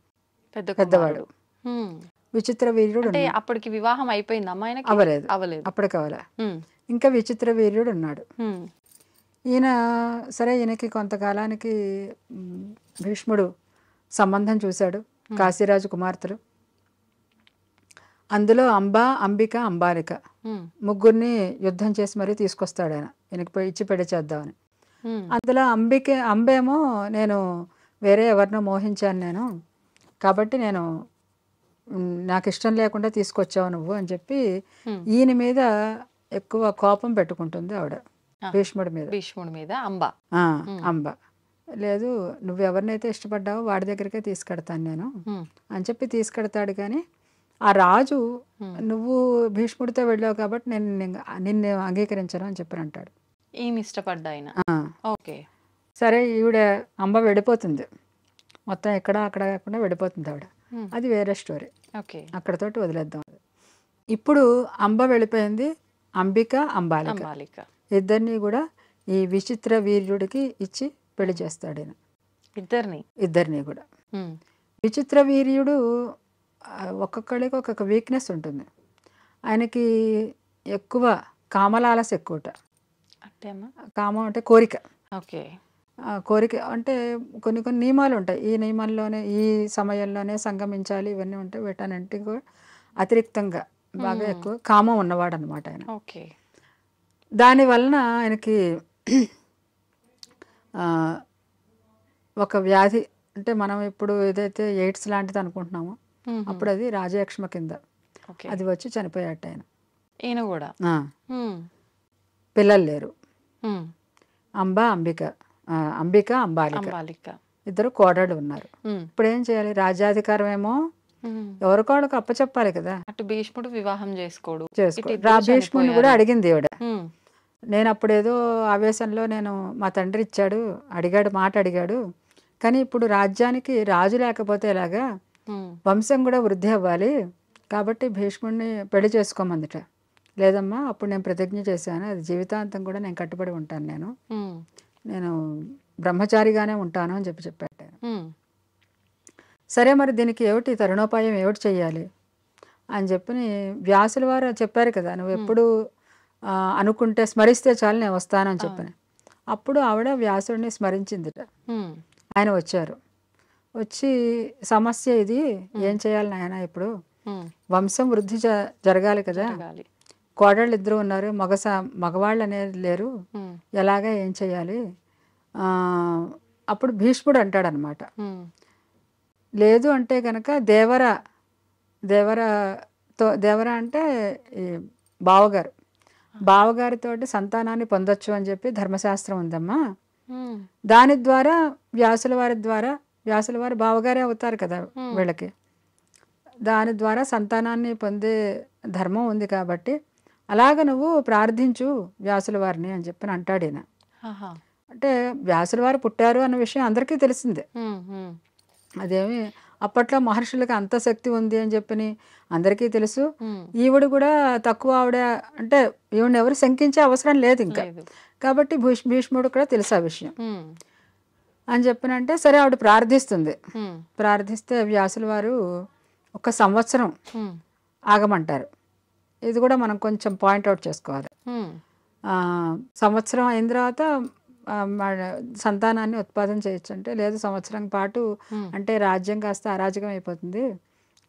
పెద్దవాడు విచిత్ర వీర్యుడు. అప్పటికి వివాహం అయిపోయింది, అవ్వలేదు, అప్పటికి అవ్వలే. ఇంకా విచిత్ర వీర్యుడు ఉన్నాడు. ఈయన సరే ఈయనకి కొంతకాలానికి భీష్ముడు సంబంధం చూశాడు, కాశీరాజు కుమార్తెలు. అందులో అంబిక, అంబాలిక ముగ్గురిని యుద్ధం చేసి మరీ తీసుకొస్తాడు ఆయన, ఈయనకి ఇచ్చి పెళ్లి చేద్దామని. అందులో అంబేమో నేను వేరే ఎవరినో మోహించాను నేను, కాబట్టి నాకు ఇష్టం లేకుండా తీసుకొచ్చావు నువ్వు అని చెప్పి ఈయన మీద ఎక్కువ కోపం పెట్టుకుంటుంది ఆవిడ, భీష్ముడి మీద. అంబ లేదు, నువ్వు ఎవరినైతే ఇష్టపడ్డావో వాడి దగ్గరికే తీసుకెడతాను నేను అని చెప్పి తీసుకెడతాడు. కానీ ఆ రాజు నువ్వు భీష్ముడితో వెళ్ళావు కాబట్టి నేను నిన్ను అంగీకరించను అని చెప్పి అంటాడు. ఇష్టపడ్డా ఆయన. సరే ఈవిడ అంబ వెళ్ళిపోతుంది, మొత్తం ఎక్కడ అక్కడ కాకుండా వెళ్ళిపోతుంది ఆవిడ. అది వేరే స్టోరీ, అక్కడతోటి వదిలేద్దాం. ఇప్పుడు అంబ వెళ్ళిపోయింది, అంబిక, అంబాలిక ఇద్దరిని కూడా ఈ విచిత్ర వీర్యుడికి ఇచ్చి పెళ్లి చేస్తాడు ఆయన, ఇద్దరిని కూడా. విచిత్ర వీర్యుడు ఒక్కొక్కడికి ఒక్కొక్క వీక్నెస్ ఉంటుంది. ఆయనకి ఎక్కువ కామలాలస ఎక్కువట. కామం అంటే కోరిక. కోరిక అంటే కొన్ని నియమాలు ఉంటాయి, ఈ నియమాల్లోనే ఈ సమయంలోనే సంగమించాలి, ఇవన్నీ ఉంటాయి. వీటన్నింటికి కూడా అతిరిక్తంగా బాగా ఎక్కువ కామం ఉన్నవాడు అనమాట ఆయన. దానివలన ఆయనకి ఒక వ్యాధి, అంటే మనం ఇప్పుడు ఏదైతే ఎయిడ్స్ లాంటిది అనుకుంటున్నామో అప్పుడు అది రాజయక్ష్మ కింద అది వచ్చి చనిపోయాట ఆయన. పిల్లలు లేరు. అంబిక, అంబాలిక ఇద్దరు కోడళ్ళు ఉన్నారు. ఇప్పుడు ఏం చేయాలి? రాజ్యాధికారం ఏమో ఎవరికోళ్ళకి అప్పచెప్పాలి కదా. భీష్ముడు వివాహం చేసుకోడు. భీష్ముడిని కూడా అడిగింది ఈవిడ. నేను అప్పుడు ఏదో ఆవేశంలో మా తండ్రి ఇచ్చాడు, మాట అడిగాడు, కానీ ఇప్పుడు రాజ్యానికి రాజు లేకపోతే ఎలాగా, వంశం కూడా వృద్ధి అవ్వాలి, కాబట్టి భీష్ముడిని పెళ్లి చేసుకోమందిట. లేదమ్మా, అప్పుడు నేను ప్రతిజ్ఞ చేశాను, అది జీవితాంతం కూడా నేను కట్టుబడి ఉంటాను, నేను బ్రహ్మచారిగానే ఉంటాను అని చెప్పాడు. సరే మరి దీనికి ఏమిటి తరుణోపాయం, ఏమిటి చెయ్యాలి అని చెప్పి వ్యాసుల వారు చెప్పారు కదా, నువ్వు ఎప్పుడు అనుకుంటే స్మరిస్తే చాలు నేను వస్తానని చెప్పని. అప్పుడు ఆవిడ వ్యాసుడిని స్మరించిందిట. ఆయన వచ్చారు, వచ్చి సమస్య ఇది, ఏం చేయాలి నాయన, ఇప్పుడు వంశం వృద్ధి జరగాలి కదా, కోడళ్ళు ఇద్దరు ఉన్నారు, మగవాళ్ళు అనేది లేరు, ఉమ్, ఎలాగా ఏం చేయాలి? ఆ, అప్పుడు భీష్ముడు అంటాడనమాట, ఉమ్, లేదు అంటే కనుక దేవర అంటే ఈ బావగారు, బావగారితోటి సంతానాన్ని పొందొచ్చు అని చెప్పి ధర్మశాస్త్రం ఉందమ్మా. ఉమ్, దాని ద్వారా వ్యాసుల వారి బావగారే అవుతారు కదా వీళ్ళకి, దాని ద్వారా సంతానాన్ని పొందే ధర్మం ఉంది కాబట్టి అలాగ నువ్వు ప్రార్థించు వ్యాసుల వారిని అని చెప్పి అంటాడు ఈయన. ఆహా, అంటే వ్యాసుల వారు పుట్టారు అన్న విషయం అందరికీ తెలిసిందే. ఉమ్, ఉమ్, అదేమి అప్పట్లో మహర్షులకి అంత శక్తి ఉంది అని చెప్పని అందరికీ తెలుసు. ఉమ్, ఈవిడ కూడా తక్కువ ఆవిడ, అంటే ఈవిడ ఎవరు శంకించే అవసరం లేదు ఇంకా. లేదు. కాబట్టి భీష్ముడు కూడా తెలుసు ఆ విషయం ఉమ్, అని చెప్పినంటే సరే ఆవిడ ప్రార్థిస్తుంది. ఉమ్, ప్రార్థిస్తే వ్యాసుల వారు 1 సంవత్సరం ఉమ్, ఆగమంటారు. ఇది కూడా మనం కొంచెం పాయింట్అవుట్ చేసుకోవాలి. ఉమ్, సంవత్సరం అయిన తర్వాత సంతానాన్ని ఉత్పాదన చేయొచ్చు అంటే, లేదు సంవత్సరం పాటు అంటే రాజ్యం కాస్త అరాజకం అయిపోతుంది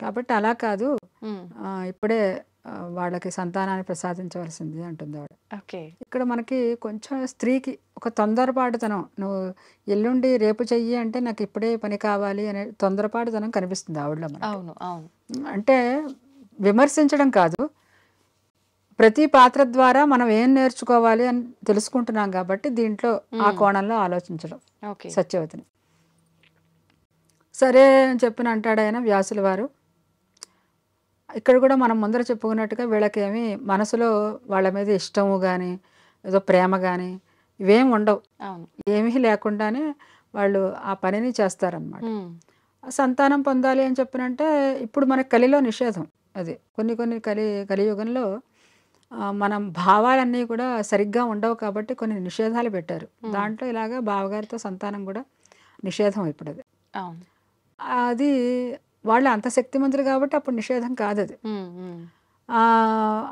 కాబట్టి అలా కాదు, ఉమ్, ఇప్పుడే వాళ్ళకి సంతానాన్ని ప్రసాదించవలసింది అంటుంది ఆవిడ. ఓకే. ఇక్కడ మనకి కొంచెం స్త్రీకి ఒక తొందరపాటుతనం, నువ్వు ఎల్లుండి రేపు చెయ్యి అంటే నాకు ఇప్పుడే పని కావాలి అనే తొందరపాటుతనం కనిపిస్తుంది ఆవిడలో మనకి. అవును, అవును. అంటే విమర్శించడం కాదు, ప్రతి పాత్ర ద్వారా మనం ఏం నేర్చుకోవాలి అని తెలుసుకుంటున్నాం కాబట్టి దీంట్లో ఆ కోణంలో ఆలోచించడం ఓకే. సత్యవతిని. సరే అని చెప్పిన అంటాడు ఆయన వ్యాసుల వారు. ఇక్కడ కూడా మనం ముందర చెప్పుకున్నట్టుగా వీళ్ళకేమి మనసులో వాళ్ళ మీద ఇష్టము కానీ ఏదో ప్రేమ కానీ ఇవేం ఉండవు, అవును. ఏమీ లేకుండానే వాళ్ళు ఆ పనిని చేస్తారనమాట. ఉమ్, సంతానం పొందాలి అని చెప్పినంటే ఇప్పుడు మనకి కలిలో నిషేధం అది. కొన్ని కలియుగంలో మనం భావాలన్నీ కూడా సరిగ్గా ఉండవు కాబట్టి కొన్ని నిషేధాలు పెట్టారు. దాంట్లో ఇలాగా బావగారితో సంతానం కూడా నిషేధం ఇప్పుడు అది. అవును. అది వాళ్ళు అంత శక్తిమంతులు కాబట్టి అప్పుడు నిషేధం కాదు అది. ఉమ్, ఉమ్,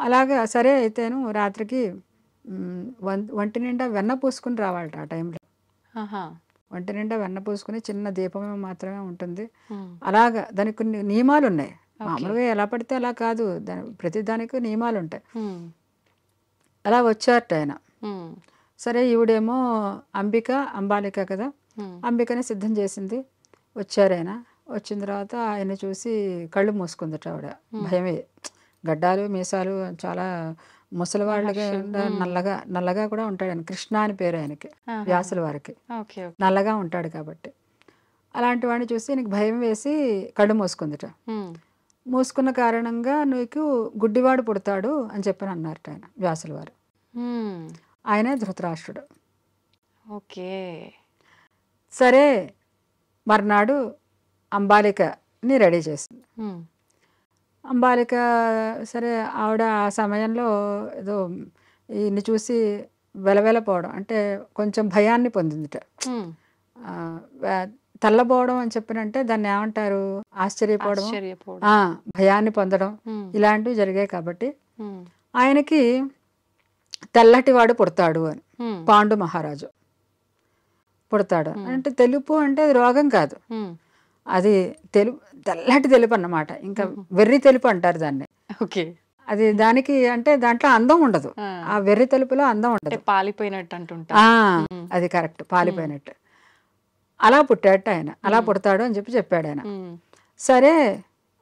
అలాగా సరే అయితేను రాత్రికి ఒంటి నిండా వెన్న పూసుకుని రావాలట ఆ టైంలో. ఆహా, ఒంటి నిండా వెన్న పూసుకుని చిన్న దీపమే మాత్రమే ఉంటుంది. ఉమ్, అలాగా దానికి కొన్ని నియమాలు ఉన్నాయి. మామూలుగా ఎలా పడితే అలా కాదు, ప్రతి దానికి నియమాలు ఉంటాయి. ఉమ్, అలా వచ్చారట ఆయన. ఉమ్, సరే ఈవిడేమో అంబాలిక కదా, ఉమ్, అంబికని సిద్ధం చేసింది. వచ్చారు ఆయన. వచ్చిన తర్వాత ఆయన చూసి కళ్ళు మూసుకుందట ఆవిడ, భయమే. గడ్డాలు మీసాలు చాలా ముసలివాళ్ళగా నల్లగా కూడా ఉంటాడు ఆయన. కృష్ణ అని పేరు ఆయనకి, వ్యాసుల వారికి. Okay, okay. నల్లగా ఉంటాడు కాబట్టి అలాంటి వాడిని చూసి నీకు భయం వేసి కళ్ళు మూసుకుందట. ఉమ్, మూసుకున్న కారణంగా నీకు గుడ్డివాడు పుడతాడు అని చెప్పని అన్నారట ఆయన వ్యాసుల వారు. ఉమ్, ఆయనే ధృతరాష్ట్రుడు. ఓకే. సరే మర్నాడు అంబాలికని రెడీ చేసింది. ఉమ్, అంబాలిక సరే ఆవిడ ఆ సమయంలో ఏదో ఈయన్ని చూసి వెలవెలపోవడం అంటే కొంచెం భయాన్ని పొందిందిట. ఉమ్, తెల్లబోవడం అని చెప్పినంటే దాన్ని ఏమంటారు, ఆశ్చర్యపోవడం, ఆశ్చర్యపోవడం. భయాన్ని పొందడం, ఉమ్, ఇలాంటివి జరిగాయి. కాబట్టి ఉమ్, ఆయనకి తెల్లటివాడు పుడతాడు అని, ఉమ్, పాండు మహారాజు పుడతాడు అంటే, తెలుపు అంటే అది రోగం కాదు, ఉమ్, అది తెల్లటి తెలుపు అన్నమాట. ఇంకా వెర్రి తెలుపు అంటారు దాన్ని. ఓకే. అది దానికి అంటే దాంట్లో అందం ఉండదు, ఆ వెర్రి తెలుపులో అందం ఉండదు. పాలిపోయినట్టు అంటుంటా. అది కరెక్ట్, పాలిపోయినట్టు. అలా పుట్టాడు ఆయన, అలా పుడతాడు అని చెప్పాడు ఆయన. సరే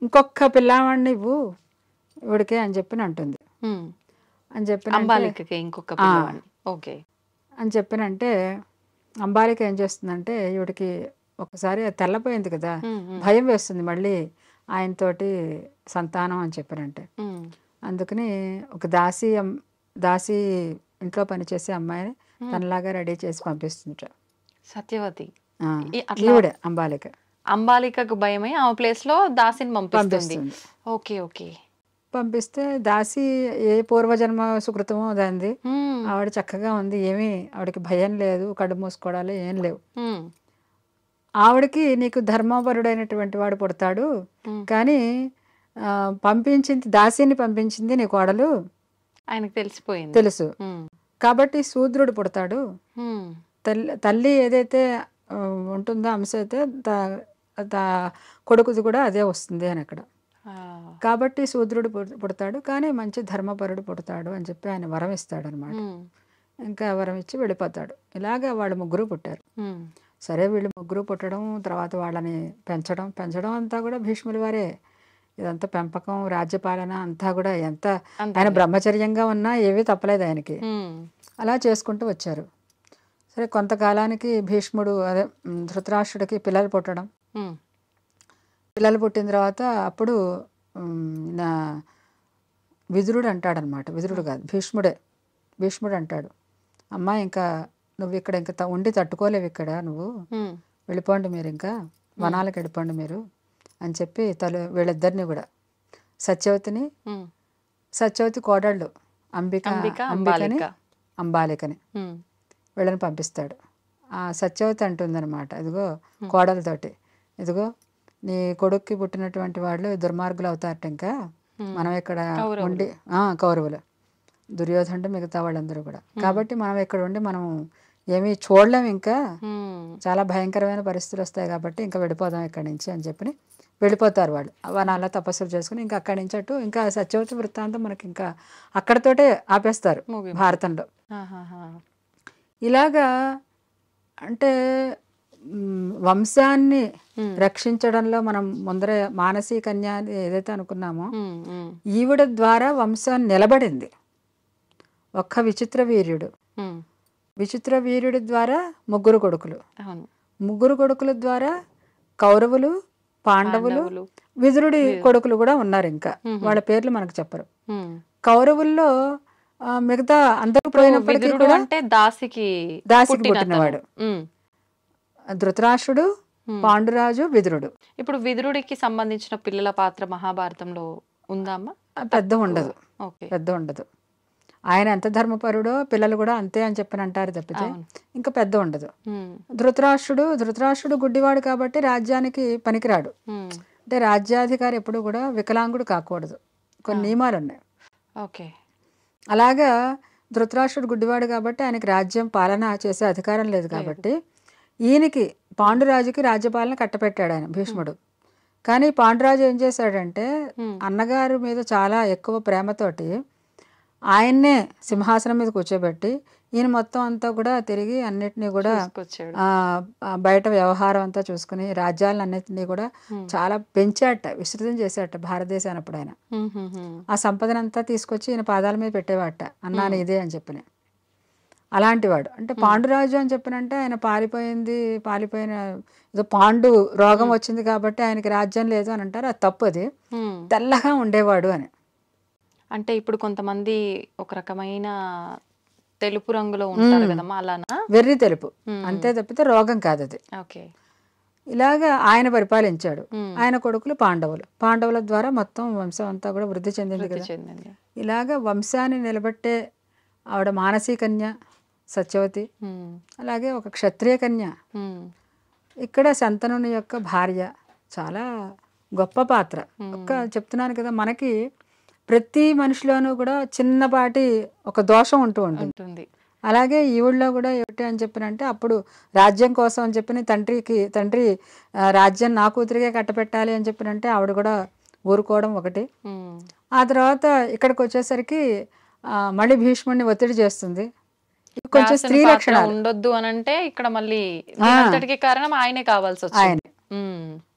ఇంకొక పిల్లవాడిని ఇవ్వు ఇవిడికే అని చెప్పి అంటుంది. అని చెప్పిన అంబాలికకి ఇంకొక పిల్లవాడిని. ఓకే. అని చెప్పినంటే అంబాలిక ఏం చేస్తుందంటే, ఈవిడికి ఒకసారి తెల్లపోయింది కదా, భయం వేస్తుంది మళ్ళీ ఆయనతోటి సంతానం అని చెప్పారంటే. అందుకని ఒక దాసి ఇంట్లో పనిచేసే అమ్మాయిని తనలాగా రెడీ చేసి పంపిస్తుంది సత్యవతి. ఈవిడే అంబాలికకు భయమై ఆమె ప్లేస్ లో దాసిని పంపిస్తుంది. Okay, okay. పంపిస్తే దాసి ఏ పూర్వజన్మ సుకృతమో దాంది, ఆవిడ చక్కగా ఉంది, ఏమీ ఆవిడకి భయం లేదు, కళ్ళు మూసుకోవడాలు ఏం లేవు. ఆవిడకి నీకు ధర్మపరుడైనటువంటి వాడు పుడతాడు, కానీ దాసిని పంపించింది నీ కోడలు, ఆయనకు తెలిసిపోయింది, తెలుసు కాబట్టి శూద్రుడు పుడతాడు. తల్లి ఏదైతే ఉంటుందో అంశ అయితే కొడుకుది కూడా అదే వస్తుంది అని అక్కడ. ఆ, కాబట్టి శూద్రుడు పుడతాడు, కానీ మంచి ధర్మపరుడు పుడతాడు అని చెప్పి ఆయన వరం ఇస్తాడు అనమాట. ఉమ్, ఇంకా వరం ఇచ్చి వెళ్ళిపోతాడు. ఇలాగ వాళ్ళు ముగ్గురు పుట్టారు. ఉమ్, సరే వీళ్ళు ముగ్గురు పుట్టడం, తర్వాత వాళ్ళని పెంచడం అంతా కూడా భీష్ముల వారే. ఇదంతా పెంపకం, రాజ్యపాలన అంతా కూడా ఎంత ఆయన బ్రహ్మచర్యంగా ఉన్నా ఏమీ తప్పలేదు ఆయనకి. ఉమ్, అలా చేసుకుంటూ వచ్చారు. సరే కొంతకాలానికి భీష్ముడు అదే ధృతరాష్ట్రుడికి పిల్లలు పుట్టడం, ఉమ్, పిల్లలు పుట్టిన తర్వాత అప్పుడు నా విదురుడు అంటాడనమాట. విదురుడు కాదు, భీష్ముడు అంటాడు, అమ్మా ఇంకా నువ్వు ఇక్కడ ఇంకా ఉండి తట్టుకోలేవు ఇక్కడ, నువ్వు ఉమ్, వెళ్ళిపోండి మీరు, ఇంకా వనాలకు వెళ్ళిపోండి మీరు అని చెప్పి వీళ్ళిద్దరిని కూడా సత్యవతిని, ఉమ్, సత్యవతి కోడళ్ళు అంబికని, అంబాలికని ఉమ్, వీళ్ళని పంపిస్తాడు. ఆ సత్యవతి అంటుందన్నమాట, ఇదిగో కోడలతోటి, ఇదిగో నీ కొడుక్కి పుట్టినటువంటి వాళ్ళు దుర్మార్గులు అవుతారట, ఇంకా మనం ఇక్కడ ఉండి కౌరవులు, దుర్యోధనుడు మిగతా వాళ్ళందరూ కూడా, కాబట్టి మనం ఇక్కడ ఉండి మనం ఏమీ చూడలేం, ఇంకా చాలా భయంకరమైన పరిస్థితులు వస్తాయి, కాబట్టి ఇంకా వెళ్ళిపోదాం ఇక్కడి నుంచి అని చెప్పి వెళ్ళిపోతారు వాళ్ళు. వనాల తపస్సులు చేసుకుని ఇంకా అక్కడి నుంచి అటు, ఇంకా సత్యవతి వృత్తాంతం మనకి ఇంకా అక్కడితోటే ఆపేస్తారు భారతంలో. ఇలాగా అంటే వంశాన్ని రక్షించడంలో మనం ముందర మానసీ కన్య ఏదైతే అనుకున్నామో, ఈవిడ ద్వారా వంశాన్ని నిలబడింది. ఒక్క విచిత్ర వీర్యుడి ద్వారా ముగ్గురు కొడుకుల ద్వారా కౌరవులు, పాండవులు, విదురుడి కొడుకులు కూడా ఉన్నారు. ఇంకా వాళ్ళ పేర్లు మనకు చెప్పరు. కౌరవుల్లో మిగతా అందరూ పోయినప్పటికీ కూడా దాసికి పుట్టినవాడు ధృతరాష్ట్రుడు, పాండురాజు, విదురుడు. ఇప్పుడు విదురుడికి సంబంధించిన పిల్లల పాత్ర మహాభారతంలో ఉందామా? పెద్ద ఉండదు. ఆయన ఎంత ధర్మపరుడో పిల్లలు కూడా అంతే అని చెప్పని అంటారు తప్పితే ఇంకా పెద్ద ఉండదు. ధృతరాష్ట్రుడు గుడ్డివాడు కాబట్టి రాజ్యానికి పనికిరాడు. అంటే రాజ్యాధికారి ఎప్పుడు కూడా వికలాంగుడు కాకూడదు, కొన్ని నియమాలు ఉన్నాయి. అలాగా ధృతరాష్ట్రుడు గుడ్డివాడు కాబట్టి ఆయనకి రాజ్యం పాలన చేసే అధికారం లేదు. కాబట్టి ఈయనకి పాండురాజుకి రాజ్యపాలన కట్టపెట్టాడు ఆయన భీష్ముడు. కానీ పాండురాజు ఏం చేశాడంటే అన్నగారి మీద చాలా ఎక్కువ ప్రేమతోటి ఆయన్నే సింహాసనం మీద కూర్చోబెట్టి ఈయన మొత్తం అంతా కూడా తిరిగి అన్నిటినీ కూడా బయట వ్యవహారం అంతా చూసుకుని రాజ్యాలను అన్నిటినీ కూడా చాలా పెంచాట, విస్తృతం చేశాట భారతదేశాన్ని. అప్పుడు ఆయన ఆ సంపదనంతా తీసుకొచ్చి ఈయన పాదాల మీద పెట్టేవాట, అన్నాను ఇదే అని చెప్పిన. అలాంటి వాడు అంటే పాండురాజు అని చెప్పినంటే ఆయన పాలిపోయిన ఏదో పాండు రోగం వచ్చింది కాబట్టి ఆయనకి రాజ్యం లేదు అని అంటారు. అది తప్పు, అది తెల్లగా ఉండేవాడు అని. అంటే ఇప్పుడు కొంతమంది ఒక రకమైన తెలుపు రంగులో ఉంటారు కదమ్మా, అలానా? వెర్రి తెలుపు అంతే తప్పితే రోగం కాదు అది. ఇలాగా ఆయన పరిపాలించాడు. ఆయన కొడుకులు పాండవుల ద్వారా మొత్తం వంశం అంతా కూడా వృద్ధి చెందింది కదా. ఇలాగా వంశాన్ని నిలబెట్టే ఆవిడ మానసీ కన్య సత్యవతి, అలాగే ఒక క్షత్రియ కన్య. ఇక్కడ శంతనుని యొక్క భార్య, చాలా గొప్ప పాత్ర. చెప్తున్నాను కదా, మనకి ప్రతి మనిషిలోనూ కూడా చిన్నపాటి ఒక దోషం ఉంటూ ఉంటుంది. అలాగే ఈవిడలో కూడా ఏమిటి అని చెప్పినంటే అప్పుడు రాజ్యం కోసం అని చెప్పిన తండ్రి రాజ్యం నా కూతురిగే కట్టపెట్టాలి అని చెప్పినంటే ఆవిడ కూడా ఊరుకోవడం ఒకటి. ఆ తర్వాత ఇక్కడికి వచ్చేసరికి మళ్ళీ భీష్ముడిని ఒత్తిడి చేస్తుంది. కొంచెం స్త్రీ లక్షణాలు ఉండొద్దు అని అంటే ఇక్కడ మళ్ళీ కారణం ఆయనే కావాల్సి వచ్చింది. ఆయన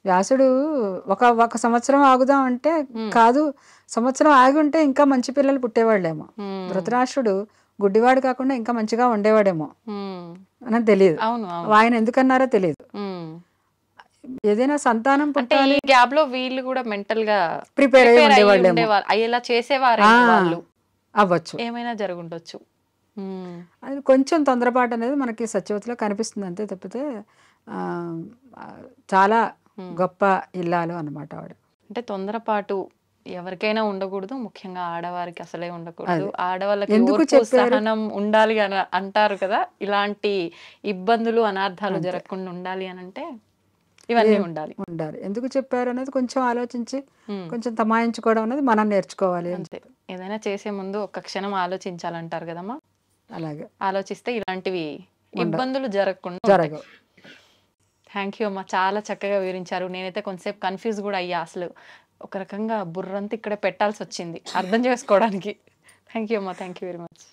వ్యాసుడు ఒక సంవత్సరం ఆగుదాం అంటే కాదు, సంవత్సరం ఆగి ఉంటే ఇంకా మంచి పిల్లలు పుట్టేవాళ్ళేమో, ధృతరాష్ట్రుడు గుడ్డివాడు కాకుండా ఇంకా మంచిగా ఉండేవాడేమో అని తెలియదు. ఆయన ఎందుకన్నారో తెలియదు. ఏదైనా సంతానం పుట్టాలి గ్యాప్ లో వీళ్ళు కూడా మెంటల్ గా ప్రిపేర్ అయ్యేలా చేసేవారు అవ్వచ్చు, ఏమైనా జరుగుండొచ్చు. అది కొంచెం తొందరపాటు అనేది మనకి సత్యవతిలో కనిపిస్తుంది అంతే తప్పితే చాలా గొప్ప ఇల్లాలు అన్నమాట ఆవిడ. అంటే తొందరపాటు ఎవరికైనా ఉండకూడదు, ముఖ్యంగా ఆడవారికి అసలే ఉండకూడదు. ఆడవాళ్ళకి సహనం ఉండాలి అని అంటారు కదా, ఇలాంటి ఇబ్బందులు అనార్థాలు జరగకుండా ఉండాలి అని అంటే ఇవన్నీ ఉండాలి. ఎందుకు చెప్పారు అనేది కొంచెం ఆలోచించి కొంచెం తమాయించుకోవడం అనేది మనం నేర్చుకోవాలి. అంతే, ఏదైనా చేసే ముందు ఒక్క క్షణం ఆలోచించాలంటారు కదమ్మా. అలాగే ఆలోచిస్తే ఇలాంటివి ఇబ్బందులు జరగకుండా జరగవు. థ్యాంక్ యూ అమ్మా, చాలా చక్కగా వివరించారు. నేనైతే కొంతసేపు కన్ఫ్యూజ్ కూడా అయ్యా, అసలు ఒక రకంగా బుర్రంతా ఇక్కడే పెట్టాల్సి వచ్చింది అర్థం చేసుకోవడానికి. థ్యాంక్ యూ అమ్మా, థ్యాంక్ యూ వెరీ మచ్.